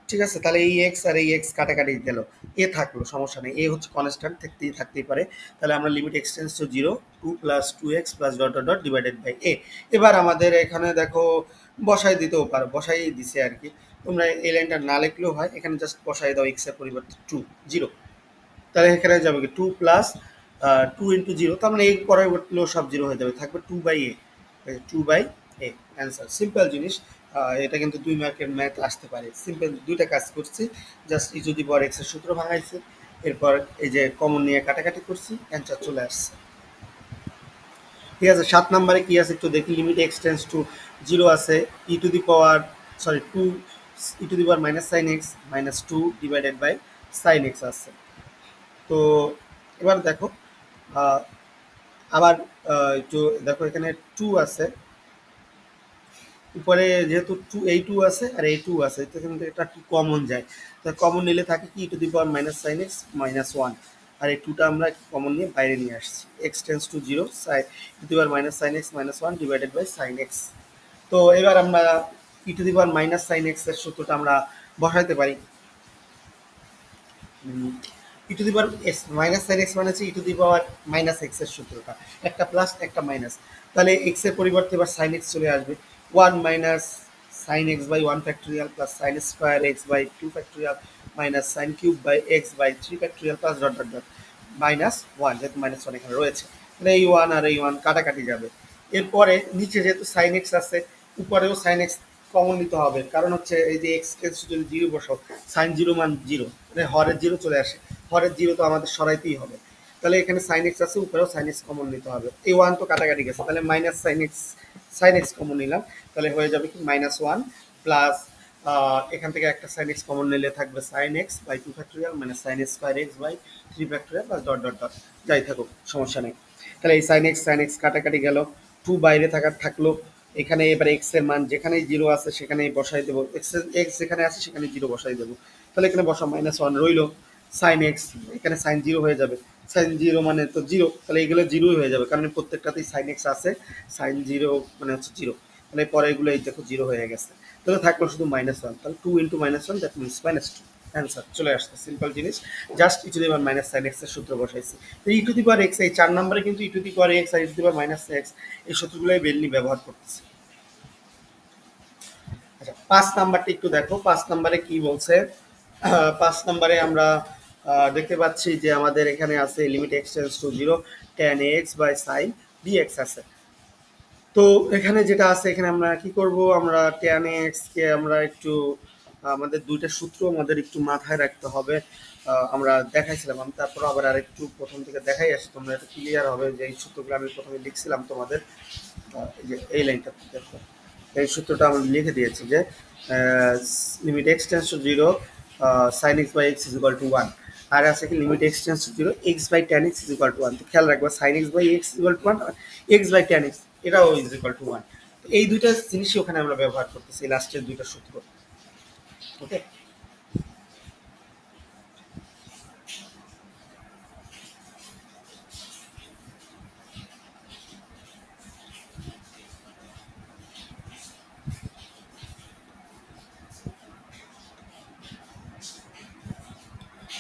ঠিক আছে, তাহলে এই এক্স আর এই এক্স কাটাকাটি গেল, এ থাকলো, সমস্যা নেই, এ হচ্ছে কনস্ট্যান্ট, থাকতেই পারে। তাহলে আমরা limit x tends to zero two plus two x plus dot dot dot divided by a. এবার আমাদের এখানে দেখো বসাই দিতেও পারো, বসাই দিছে আর কি, তোমরা এই লাইনটা না লিখলেও হয়, এখানে জাস্ট বসাই দাও এক্স এর পরিবর্তে টু জিরো, তাহলে এখানে যাবে কি two plus two into zero, তার মানে এই পরবর্তীগুলো সব জিরো হয়ে যাবে, থাকবে two by a, two by a answer. Simple জিনিস, এটা কিন্তু 2 মার্কের ম্যাথ আসতে পারে, সিম্পল দুইটা কাজ করছি, জাস্ট ই যদি বড় এক্সের সূত্র ভাঙাইছে, এরপর এই যে কমন নিয়ে কাটাকাটি করছি, অ্যান্সার চলে আসছে। ঠিক আছে, 7 নম্বরে কি আছে একটু দেখি, limit x tends to zero আছে, e to the power sorry two e to the power minus sine x minus two divided by sine x আছে। তো এবার দেখো আবার একটু দেখো এখানে টু আছে, উপরে যেহেতু এই টু আছে আর এই টু আছে, তো কিন্তু এটা টু কমন যায়, তো কমন নিলে থাকে কি to the power minus sine x minus one, আর এই টুটা আমরা কমন নিয়ে বাইরে নিয়ে আসছি, x tends to zero to the power minus sine x minus one divided by sine x. তো এবার আমরা e to the power minus sine x এর সূত্রটা আমরা বসাইতে পারি। E to the power x minus sine x মানে হচ্ছে e to the power minus x এর সূত্রটা, একটা প্লাস একটা মাইনাস, তাহলে এক্স এর পরিবর্তে এবার সাইন এক্স চলে আসবে, one minus sine x by one factorial plus sine square x by two factorial minus sine cube by x by three factorial plus dot dot dot minus one, যেহেতু মাইনাস ওয়ান এখানে রয়েছে, তাহলে এই ওয়ান আর এই ওয়ান কাটাকাটি যাবে। এরপরে নিচে যেহেতু সাইন এক্স আছে, উপরেও সাইন এক্স কমন নিতে হবে, কারণ হচ্ছে এই যে এক্স কে যদি জিরো বসাও, সাইন জিরো মান জিরো, মানে হরের জিরো চলে আসে, হরের জিরো তো আমাদের সরাইতেই হবে, তাহলে এখানে সাইন এক্স আছে, উপরেও সাইন এক্স কমন নিতে হবে, এই ওয়ান তো কাটাকাটি গেছে, তাহলে মাইনাস সাইন এক্স কমন নিলাম, তাহলে হয়ে যাবে কি মাইনাস ওয়ান প্লাস এখান থেকে একটা সাইন এক্স কমন নিলে থাকবে sine x by two factorial মানে sine square x by three factorial plus dot dot dot, যাই থাকুক সমস্যা নেই। তাহলে এই সাইন এক্স কাটাকাটি গেল, টু বাইরে থাকলো, এখানে এবার এক্স এর মান যেখানেই জিরো আছে সেখানেই বসাই দেবো, এক্স যেখানে আছে সেখানে জিরো বসাই দেবো, তাহলে এখানে বসা মাইনাস ওয়ান রইলো, সাইন এক্স এখানে সাইন জিরো হয়ে যাবে, সাইন জিরো মানে তো জিরো, তাহলে এগুলো জিরোই হয়ে যাবে, কারণ প্রত্যেকটাতেই সাইন এক্স আছে, সাইন জিরো মানে হচ্ছে জিরো, তাহলে পরে এগুলো এই দেখো জিরো হয়ে গেছে, তাহলে থাকলো শুধু মাইনাস ওয়ান, তাহলে two into minus one that means minus two, answer চলে আসছে, সিম্পল জিনিস, just e to the power minus sine x এর সূত্র বসাইছি। তো ই টু দি পাওয়ার এক্স এই 4 নম্বরে কিন্তু e to the power x আর e to the power minus x এই সূত্রগুলোই বেলনি ব্যবহার করতেছি। আচ্ছা 5 নাম্বারটা একটু দেখো, 5 নাম্বারে কি বলছে, 5 নাম্বারে আমরা দেখতে পাচ্ছি যে আমাদের এখানে আছে limit x tends to 0 tan x by sin dx আছে। তো এখানে যেটা আছে এখানে আমরা কি করব, আমরা tan x কে আমরা একটু আমাদের দুইটা সূত্র আমাদের একটু মাথায় রাখতে হবে, আমরা দেখাইছিলাম, আমি তারপর আবার আরেকটু প্রথম থেকে দেখাই আসি, তোমরা এটা ক্লিয়ার হবে যে এই সূত্রগুলো আমি প্রথমে লিখছিলাম তোমাদের, এই যে এই লাইনটা দেখো, এই সূত্রটা আমরা লিখে দিয়েছি যে limit x tends to 0 sine x by x is equal to 1, আর আছে কি limit x tends to 0 x by tan x is equal to 1, তো খেয়াল রাখবা sine x by x is equal to 1 x by tan x এটাও ইজ ইকুয়াল টু 1, তো এই দুইটা জিনিসই ওখানে আমরা ব্যবহার করতেছি, লাস্টের দুইটা সূত্র। ওকে,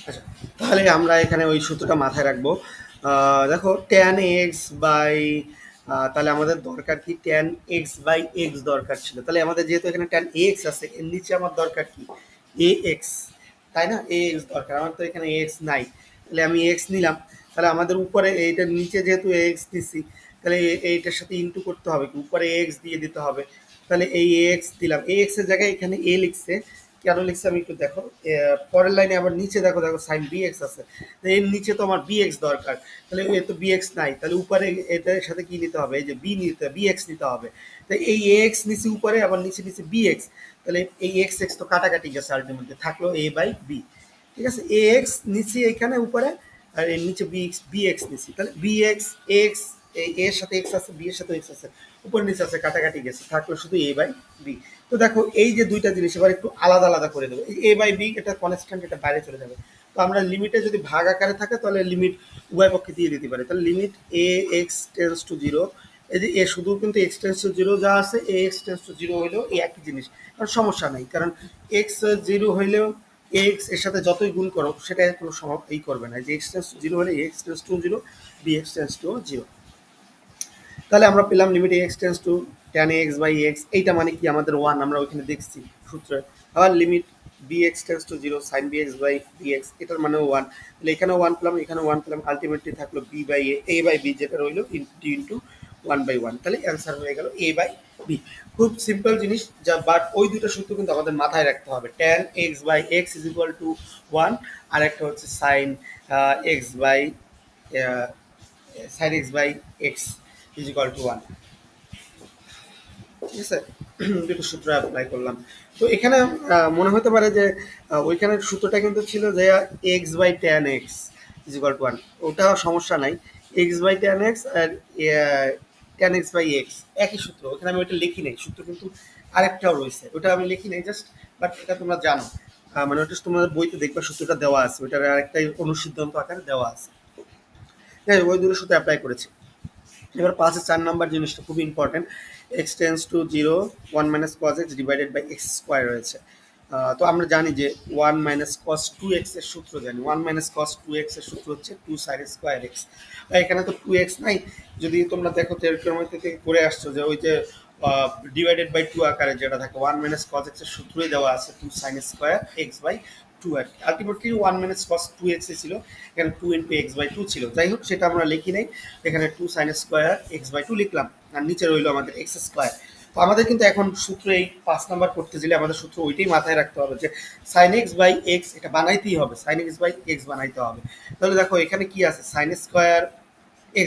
আচ্ছা তাহলে আমরা এখানে ওই সূত্রটা মাথায় রাখবো। দেখো ট্যান এক্স বাই, তাহলে আমাদের দরকার কি ট্যান এক্স বাই এক্স দরকার ছিল, তাহলে আমাদের যেহেতু এখানে ট্যান এক্স আছে এর নিচে আমার দরকার কি এ এক্স, তাই না, এ এক্স দরকার, আমার তো এখানে এক্স নাই, তাহলে আমি এক্স নিলাম, তাহলে আমাদের উপরে এইটার নিচে যেহেতু এক্স দিছি, তাহলে এইটার সাথে ইনটু করতে হবে, উপরে এক্স দিয়ে দিতে হবে, তাহলে এই এক্স দিলাম, এ এক্স এর জায়গায় এখানে এ লিখছে, কেন লিখছে আমি একটু দেখো, পরের লাইনে আবার নিচে দেখো দেখো সাইন বি এক্স আছে, তো এর নিচে তো আমার বি এক্স দরকার, তাহলে এ তো বি এক্স নাই, তাহলে উপরে এটার সাথে কি নিতে হবে, এই যে বি নিতে বি এক্স নিতে হবে, তো এই এ এক্স নিচে উপরে আবার নিচে নিচে বি এক্স, তাহলে এই এক্স এক্স তো কাটাকাটি গেছে, আলটিমেটলি থাকলো এ বাই বি, ঠিক আছে, এ এক্স নিচে এখানে উপরে, আর এর নিচে বি এক্স নিচে, তাহলে বি এক্স এক্স এর সাথে এক্স আছে, বি এর সাথে এক্স আছে, উপর নিচে আছে কাটাকাটি গেছে, থাকলো শুধু এ বাই বি। তো দেখো এই যে দুইটা জিনিস এবার একটু আলাদা আলাদা করে দেবো, এ বাই বি এটা কনস্ট্যান্ট, এটা বাইরে চলে যাবে, তো আমরা লিমিটে যদি ভাগ আকারে থাকে তাহলে লিমিট উভয় পক্ষে দিয়ে দিতে পারে, তাহলে limit A x tends to 0, এই যে এ শুধু কিন্তু এক্স টেন্স টু 0 যা আছে এ এক্স টেন্স টু 0 হইলেও এই একই জিনিস, কারণ সমস্যা নেই, কারণ এক্স 0 হইলেও এক্স এর সাথে যতই গুণ করো সেটা কোনো এই করবে না, যে এক্স টেন্স টু 0 হলে x tends to 0 b x tends to 0, তাহলে আমরা পেলাম limit x tends to tan x by x, এইটা মানে কি আমাদের 1, আমরা ওইখানে দেখছি সূত্রে, আবার limit b x tends to 0 sine b x by b x এটার মানে 1, তাহলে এখানেও 1 পেলাম এখানেও 1 পেলাম, আলটিমেটলি থাকলো b by a by b যেটা রইলো ইন্টু 1/1, তাহলে অ্যান্সার হয়ে গেল এ বাই বি। খুব সিম্পল জিনিস, যা বাট ওই দুটো সূত্র কিন্তু আমাদের মাথায় রাখতে হবে, tan x by x is equal to 1, আর একটা হচ্ছে sine x by sine x by x is equal to 1, ঠিক আছে, দুটো সূত্র অ্যাপ্লাই করলাম। তো এখানে মনে হতে পারে যে ওইখানের সূত্রটা কিন্তু ছিল যে x by tan x is equal to 1, ওটা সমস্যা নাই, এক্স বাই ট্যান এক্স আর ট্যান এক্স বাই এক্স, একই সূত্র। ওখানে আমি ওইটা লিখি নাই, সূত্র কিন্তু আরেকটাও রয়েছে, ওটা আমি লিখি নাই জাস্ট, বাট এটা তোমরা জানো। মানে ওটা তোমাদের বইতে দেখবা সূত্রটা দেওয়া আছে, ওইটার আরেকটাই অনুসিদ্ধান্ত আকারে দেওয়া আছে। হ্যাঁ, ওই দুটো সূত্র অ্যাপ্লাই করেছি। এবার 5-4 নাম্বার জিনিসটা খুবই important. X tends to zero, 1 - cos x divided by x square রয়েছে। তো আমরা জানি যে 1 - cos 2x এর সূত্র জানি। 1 - cos 2x এর সূত্র হচ্ছে 2 sin² x। এখানে তো 2x নাই, যদি তোমরা দেখো টেরিটোরি থেকে করে আসছো যে ওই যে ডিভাইডেড বাই 2 আকারে যেটা থাকে, 1 - cos x এর সূত্রই দেওয়া আছে 2 sin² x/2 আর আলটিমেটলি 1 - cos 2x ছিল, এখানে 2 × x/2 ছিল। যাই হোক, সেটা আমরা লিখি নাই, এখানে 2 sin² x/2 লিখলাম, আর নিচে রইলো আমাদের x²। তো আমাদের কিন্তু এখন সূত্র এই 5 নাম্বার করতে গেলে আমাদের সূত্র ওইটাই মাথায় রাখতে হবে যে sin x/x এটা বানাইতেই হবে, sin x/x বানাইতে হবে। তাহলে দেখো এখানে কি আছে, sin²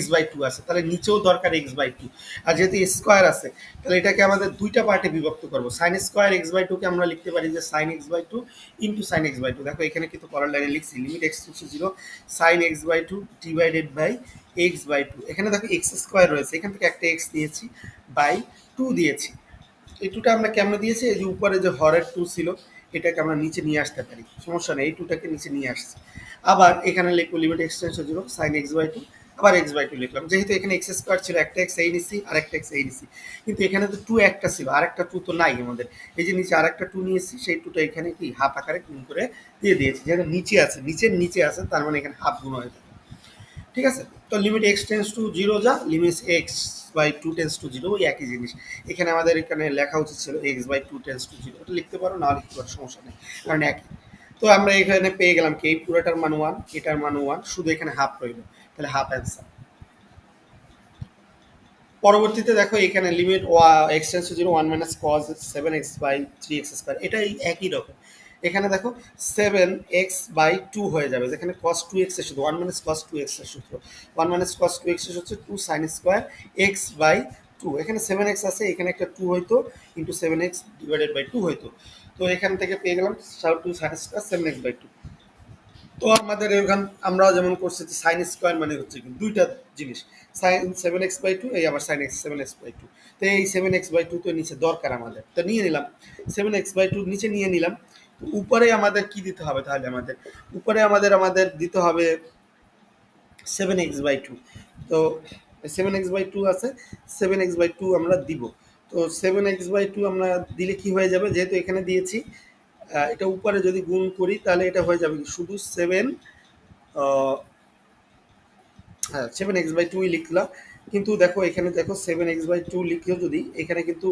x/2 আছে, তাহলে নিচেও দরকার x/2। আর যেহেতু স্কোয়ার আছে, তাহলে এটাকে আমাদের দুইটা পার্টে বিভক্ত করবো। sin² x/2 কে আমরা লিখতে পারি যে sin x/2 into sin x/2। দেখো এখানে কিন্তু পরের লাইনে লিখছি limit x → 0 sin x/2 divided by x/2। এখানে দেখো x² রয়েছে, এখান থেকে একটা x দিয়েছি, বাই 2 দিয়েছি। এই 2টা আমরা কেমনে দিয়েছি, এই যে উপরে যে হরের 2 ছিল এটাকে আমরা নিচে নিয়ে আসতে পারি, সমস্যা নেই, এই 2টাকে নিচে নিয়ে আসছি। আবার এখানে লিখবো লিমিট x → 0 sin x/2, আবার x/2 লিখলাম। যেহেতু এখানে x² ছিল, একটা x এই নিছি আর একটা x এই নিছি, কিন্তু এখানে তো 2 একটা ছিল, আর একটা 2 তো নাই আমাদের। এই যে নিচে আরেকটা 2 নিয়েছি, সেই 2টা এখানে কি হাফ আকারে গুণ করে দিয়ে দিয়েছি, যেহেতু নিচে আছে, নিচের নিচে আছে, তার মানে এখানে হাফ গুণ হয়ে যাবে। ঠিক আছে, তো লিমিট x টেন্স টু 0 যা, লিমিট x/2 টেন্স টু 0 ওই একই জিনিস। এখানে আমাদের এখানে লেখা উচিত ছিল x/2 টেন্স টু 0, এটা লিখতে পারো, না লিখতে পারো, সমস্যা নেই, কারণ একই। তো আমরা এখানে পেয়ে গেলাম কি, এই পুরোটার মান 1, এটার মান 1, শুধু এখানে হাফ রইল, তাহলে হাফ অ্যান্সার। পরবর্তীতে দেখো এখানে limit x tense to 0 1 - cos 7x/3x², এটাই একই রকম। এখানে দেখো 7x/2 হয়ে যাবে, যেখানে cos 2x এর সূত্র 1 - cos 2x এর সূত্র, 1 - cos 2x এর হচ্ছে 2 sin² x/2। এখানে 7x আছে, এখানে একটা 2 হইতো, ইন্টু 7x ডিভাইডেড বাই 2 হইতো। তো এখান থেকে পেয়ে গেলাম 2 sin² 7x/2। তো আমাদের এখান আমরাও যেমন করছি যে সাইন স্কোয়ার মানে হচ্ছে কি দুইটা জিনিস, সাইন 7x/2, এই আবার সাইন x 7x/2। তো এই 7x/2 তো নিচে দরকার আমাদের, তো নিয়ে নিলাম 7x/2 নিচে নিয়ে নিলাম। তো উপরে আমাদের কি দিতে হবে, তাহলে আমাদের উপরে আমাদের দিতে হবে 7x/2। তো 7x/2 আছে, 7x/2 আমরা দিব। তো 7x/2 আমরা দিলে কি হয়ে যাবে, যেহেতু এখানে দিয়েছি, এটা উপরে যদি গুণ করি তাহলে এটা হয়ে যাবে শুধু 7, হ্যাঁ 7x/2 লিখলাম। কিন্তু দেখো এখানে দেখো 7x/2 লিখলেও যদি এখানে কিন্তু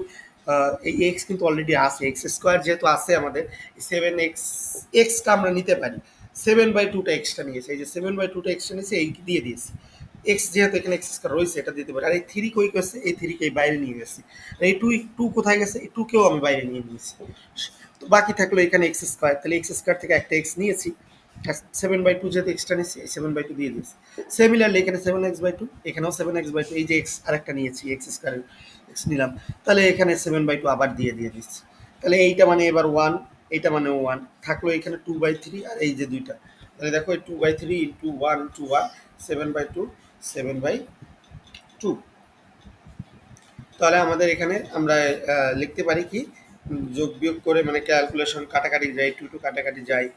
এই এক্স কিন্তু অলরেডি আছে, x² যেহেতু আছে আমাদের, 7x আমরা নিতে পারি। 7/2টা এক্সট্রা নিয়েছে, এই যে 7/2টা এক্সট্রা নিয়েছে, এই দিয়ে দিয়েছি। এক্স যেহেতু এখানে x² রয়েছে, এটা দিতে পারি। আর এই 3 কই গেছে, এই 3 কে বাইরে নিয়ে গেছি। আর এই 2 কোথায় গেছে, এই 2 কেও আমি বাইরে নিয়ে নিয়েছি। তো বাকি থাকলো এখানে x², তাহলে x² থেকে একটা x নিয়েছি, 7/2 যেহেতু এক্সট্রা নিয়েছি, 7/2 দিয়ে দিয়েছি। সিমিলারলি এখানে 7x/2, এখানেও 7x/2, এই যে এক্স আরেকটা নিয়েছি, x² এক্স নিলাম, তাহলে এখানে 7/2 আবার দিয়ে দিচ্ছি। তাহলে এইটা মানে এবার 1, এইটা মানে 1 থাকলো, এখানে 2/3, আর এই যে দুইটা, তাহলে দেখো 2/3 ইন্টু 1 ইন্টু 1, 7/2 7/2। তাহলে আমাদের এখানে আমরা লিখতে পারি কি, যোগ বিয়োগ করে মানে ক্যালকুলেশন কাটাকাটি যায়, 2 কাটাকাটি যায়,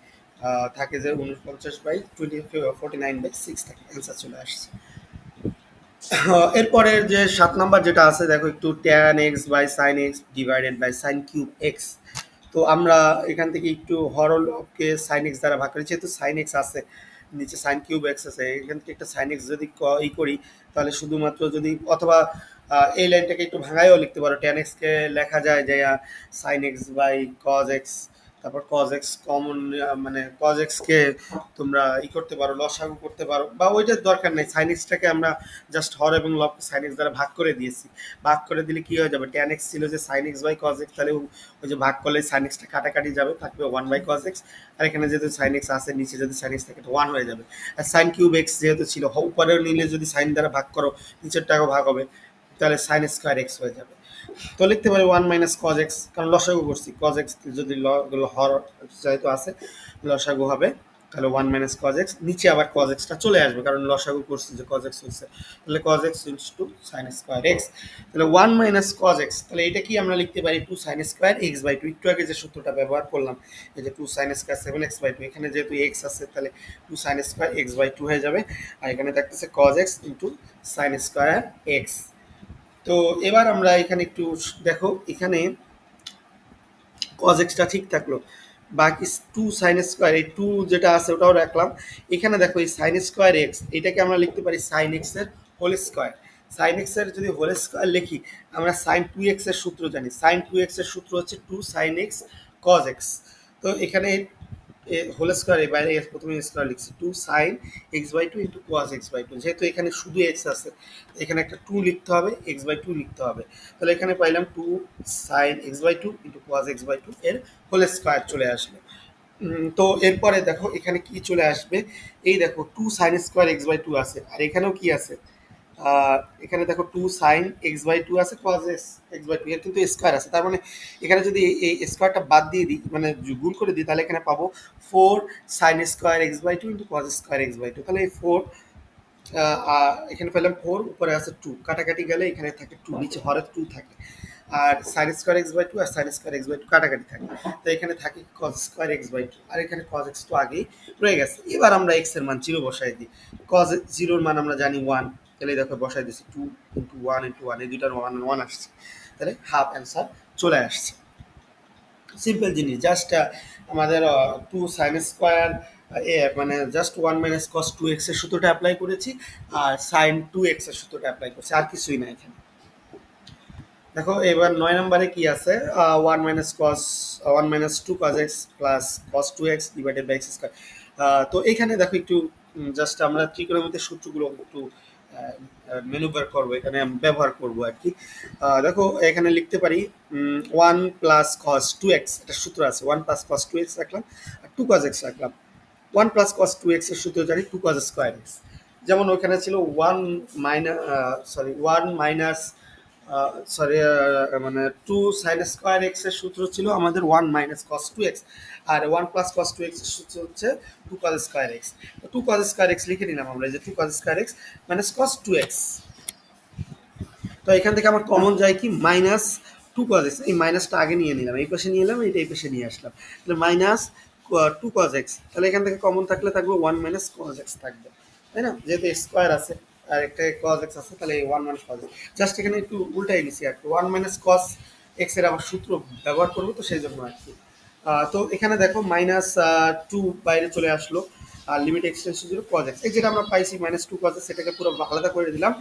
থাকে যে 49/49/6 থাকে, অ্যান্সার চলে আসছে। এরপরের যে 7 নাম্বার যেটা আছে, দেখো একটু tan x/sin x divided by sin³ x। তো আমরা এখান থেকে একটু হরলকে sin x দ্বারা ভাগ করি, যেহেতু sin x আছে, নিচে sin³ x আছে, এখান থেকে একটা sin x যদি করি, তাহলে শুধুমাত্র যদি, অথবা এই লাইনটাকে একটু ভাঙায়ও লিখতে পারো, tan x কে লেখা যায় যে sin x/cos x, তারপর cos x কমন, মানে cos x কে তোমরা করতে পারো, লসাগু করতে পারো, বা ওইটার দরকার নেই। sin x টাকে আমরা জাস্ট হর এবং লব sin x দ্বারা ভাগ করে দিয়েছি। ভাগ করে দিলে কি হয়ে যাবে, tan x ছিল যে sin x/cos x, তাহলে ওই যে ভাগ করলে sin x টা কাটাকাটি যাবে, থাকবে 1/cos x। আর এখানে যেহেতু sin x আছে, নিচে যদি sin x থাকে, এটা 1 হয়ে যাবে। আর sin³ x যেহেতু ছিল, উপরেও নিলে যদি sin দ্বারা ভাগ করো, নিচেরটাও ভাগ হবে, তাহলে sin² x হয়ে যাবে। তো লিখতে পারি 1 - cos x, কারণ লসাগু করছি, cos x যদি হর যেহেতু আছে, লসাগু হবে তাহলে 1 মাইনাস কজ এক্স, নিচে আবার কজ এক্সটা চলে আসবে কারণ লসাগু করছি যে কজ এক্স হচ্ছে, তাহলে cos x into sine square x. তাহলে 1 মাইনাস কজ এক্স, তাহলে এটা কি আমরা লিখতে পারি 2 sine square x by two. একটু আগে যে সূত্রটা ব্যবহার করলাম, এই যে 2 sine square 7 x by two, এখানে যেহেতু এক্স আছে তাহলে 2 sine square x by two হয়ে যাবে, আর এখানে থাকতেছে cos x into sine square x. তো এবার আমরা এখানে একটু দেখো, এখানে কজ এক্সটা ঠিক থাকলো, বাকি 2 সাইন স্কোয়ার, এই 2 যেটা আছে ওটাও রাখলাম। এখানে দেখো এই সাইন স্কোয়ার এক্স, এটাকে আমরা লিখতে পারি সাইন এক্স এর হোল স্কোয়ার। সাইন এক্স এর যদি হোল স্কোয়ার লিখি, আমরা সাইন 2x এর সূত্র জানি, সাইন 2x এর সূত্র হচ্ছে 2 সাইন এক্স কজ এক্স। তো এখানে হোল স্কোয়ার, এর বাইরে প্রথমে স্কোয়ার লিখছি, 2 sine x by two into cos x by two, যেহেতু এখানে শুধু এক্স আছে এখানে একটা 2 লিখতে হবে, এক্স বাই টু লিখতে হবে। তাহলে এখানে পাইলাম 2 sine x by two into cos x by two এর হোল স্কোয়ার চলে আসলো। তো এরপরে দেখো এখানে কি চলে আসবে, এই দেখো 2 sine square x by two আছে, আর এখানেও কি আছে, এখানে দেখো 2 সাইন এক্স বাই টু আছে, কজ এক্স বাই টু এর কিন্তু স্কোয়ার আছে, তার মানে এখানে যদি এই স্কোয়ারটা বাদ দিয়ে দিই, মানে গুণ করে দিই, তাহলে এখানে পাবো 4 sine square x by two into cos square x by two. তাহলে এই 4, এখানে পেলাম 4, উপরে আছে 2, কাটাকাটি গেলে এখানে থাকে 2, নিচে হরে 2 থাকে, আর sine square x by two আর sine square x by two কাটাকাটি থাকে, তো এখানে থাকে cos square x by two, আর এখানে কজ এক্স তো আগেই রয়ে গেছে। এবার আমরা এক্স এর মান 0 বসাই দিই, কজ জিরোর মান আমরা জানি 1, তাহলে দেখো বসাই দিচ্ছি 2 ইন্টু 1 ইন্টু 1, এই দুইটার 1 1 আসছে, তাহলে হাফ অ্যান্সার চলে আসছে। সিম্পল জিনিস, জাস্ট আমাদের 2 সাইন স্কোয়ার মানে জাস্ট 1 মাইনাস কস 2x এর সূত্রটা অ্যাপ্লাই করেছি, আর সাইন 2x এর সূত্রটা অ্যাপ্লাই করছি, আর কিছুই না এখানে। দেখো এবার 9 নম্বরে কি আছে, 1 minus cos 1 minus 2 cos x plus cos 2x divided by x square. তো এখানে দেখো একটু জাস্ট আমরা ত্রিকোণমিতির সূত্রগুলো একটু ম্যানুভার করবো, এখানে ব্যবহার করবো আর কি। দেখো এখানে লিখতে পারি 1 প্লাস কস 2x, এটা সূত্র আছে, 1 প্লাস কস 2x রাখলাম আর 2 কস x রাখলাম। 1 প্লাস কস 2x এর সূত্র জানি 2 কস স্কোয়ার x, যেমন ওখানে ছিল 1 মাইনাস, সরি 1 মাইনাস, সরি মানে 2 সাইন স্কোয়ার এক্স এর সূত্র ছিল আমাদের 1 মাইনাস কস 2x, আর 1 প্লাস কস 2x এর সূত্র হচ্ছে 2 কস স্কোয়ার এক্স। তো 2 কস স্কোয়ার এক্স লিখে নিলাম আমরা, যে 2 cos square x minus cos 2x। তো এখান থেকে আমার কমন যায় কি মাইনাস 2 কস এক্স, এই মাইনাসটা আগে নিয়ে নিলাম, এই পাশে নিয়ে এলাম, এইটা এই পাশে নিয়ে আসলাম, তাহলে মাইনাস 2 কস এক্স, তাহলে এখান থেকে কমন থাকলে থাকবে 1 মাইনাস কস এক্স থাকবে, তাই না, যেহেতু স্কোয়ার আছে আর একটা কস এক্স আছে, তাহলে এই 1 মাইনাস কস এক্স, জাস্ট এখানে একটু উল্টাই নিছি আর 1 মাইনাস কস এক্স এর আবার সূত্র ব্যবহার করবো, তো সেই জন্য আর কি। তো এখানে দেখো মাইনাস 2 বাইরে চলে আসলো, আর limit x tends to 0 cos x, এই যেটা আমরা পাইছি মাইনাস 2 কস এক্স, সেটাকে পুরো আলাদা করে দিলাম,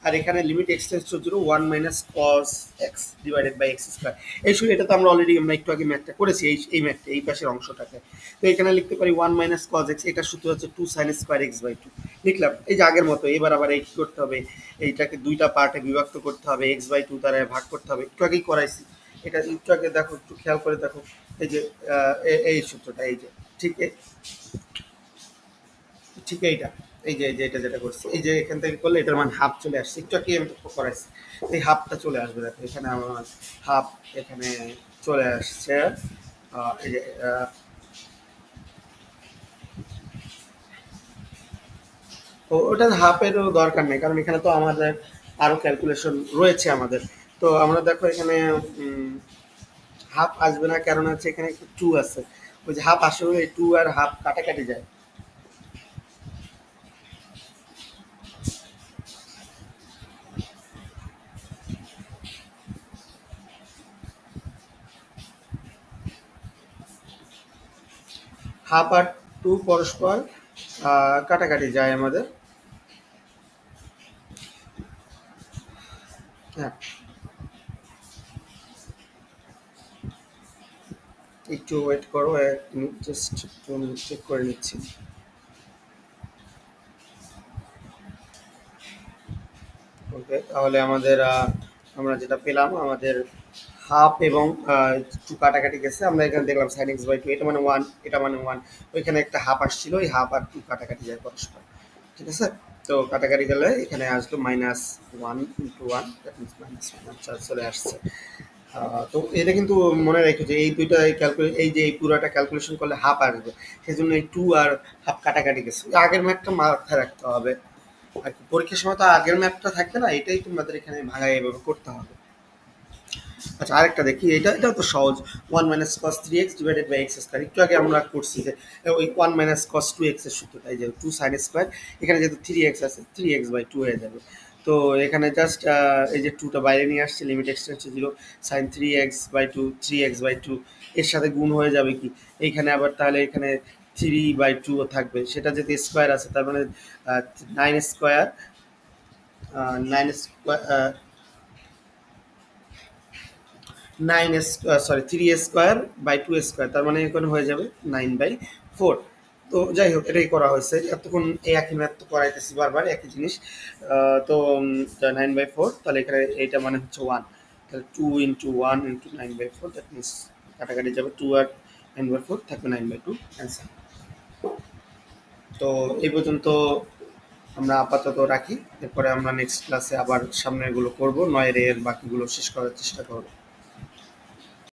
আর এখানে limit x tends to 0 1 minus cos x divided by x square. এই শুধু এটা তো আমরা অলরেডি আমরা একটু আগে ম্যাথটা করেছি, এই ম্যাথটা এই পাশের অংশটাকে। তো এখানে লিখতে পারি 1 মাইনাস কস এক্স, এটা সূত্র হচ্ছে 2 sine square x by two, লিখলাম এই যে আগের মতো। এবার আবার এই কী করতে হবে, এইটাকে দুইটা পার্টে বিভক্ত করতে হবে, এক্স বাই টু দ্বারা ভাগ করতে হবে, একটু আগেই করাইছি এটা, একটু আগে দেখো, একটু খেয়াল করে দেখো, এই যে এই সূত্রটা, এই যে ঠিক ঠিক এইটা, এই যে এটা যেটা করছি, এই যে এখান থেকে করলে এটার মান হাফ চলে আসছে, একটু আগে আমি করাইছি, এই হাফটা চলে আসবে, দেখো এখানে আমার হাফ এখানে চলে আসছে। এই যে তো ওটা হাফেরও দরকার নেই, কারণ এখানে তো আমাদের আরও ক্যালকুলেশন রয়েছে আমাদের। তো আমরা দেখো এখানে হাফ আসবে না, কারণ হচ্ছে এখানে একটু 2 আছে, ওই যে হাফ আসলে 2 আর হাফ কাটাকাটি যায়। হাফ আর 2 পরস্পর কাটাকাটি যায় আমাদের। হ্যাঁ, একটু ওয়েট করো, এক মিনিট, জাস্ট চেক করে নিচ্ছি। ওকে, তাহলে আমাদের আমরা যেটা পেলাম, আমাদের হাফ এবং 2 কাটাকাটি গেছে, আমরা এখানে দেখলাম সাইন এক্স বাই টু, এটা মানে 1, এটা মানে 1, ওইখানে একটা হাফ আসছিল, ওই হাফ আর 2 কাটাকাটি যায় পরস্পর, ঠিক আছে। তো কাটাকাটি গেলে এখানে আসলো minus 1 into 1, that means minus 1 চলে আসছে। তো এটা কিন্তু মনে রেখো যে এই দুইটা এই যে এই পুরাটা ক্যালকুলেশন করলে হাফ আসবে, সেই জন্য এই টু আর হাফ কাটাকাটি গেছে। আগের ম্যাথটা মাথায় রাখতে হবে আর কি, পরীক্ষার সময় তো আগের ম্যাথটা থাকবে না, এটাই তোমাদের এখানে ভাগায় এভাবে করতে হবে। আচ্ছা আরেকটা দেখি, এটাও তো সহজ। One minus cos three x divided by x square, একটু আগে আমরা করছি যে ওই one minus cos two x এর সূত্র, তাই যে টু সাইন স্কোয়ার, এখানে যেহেতু থ্রি এক্স আছে থ্রি এক্স বাই টু হয়ে যাবে। তো এখানে জাস্ট এই যে টুটা বাইরে নিয়ে আসছে, limit x tends to zero, sine three x by two, three x by two এর সাথে গুণ হয়ে যাবে কি এইখানে আবার, তাহলে এখানে থ্রি বাই টুও থাকবে, সেটা যেহেতু স্কোয়ার আছে তার মানে nine square, nine square, nine sorry three square by two square, তার মানে এখানে হয়ে যাবে নাইন বাই ফোর। তো যাই হোক এটাই করা হয়েছে এতক্ষণ, এই একই ম্যাথ তো করাইতেছি বারবার একই জিনিস। তো নাইন বাই ফোর, তাহলে এখানে এইটা মানে হচ্ছে ওয়ান, তাহলে two into one into nine by four, that means কাটাকাটি যাবে, টু আর নাইন বাই ফোর থাকবে নাইন বাই টু অ্যান্সার। তো এই পর্যন্ত আমরা আপাতত রাখি, এরপরে আমরা নেক্সট ক্লাসে আবার সামনেগুলো করব, নয়ের এর বাকিগুলো শেষ করার চেষ্টা করব।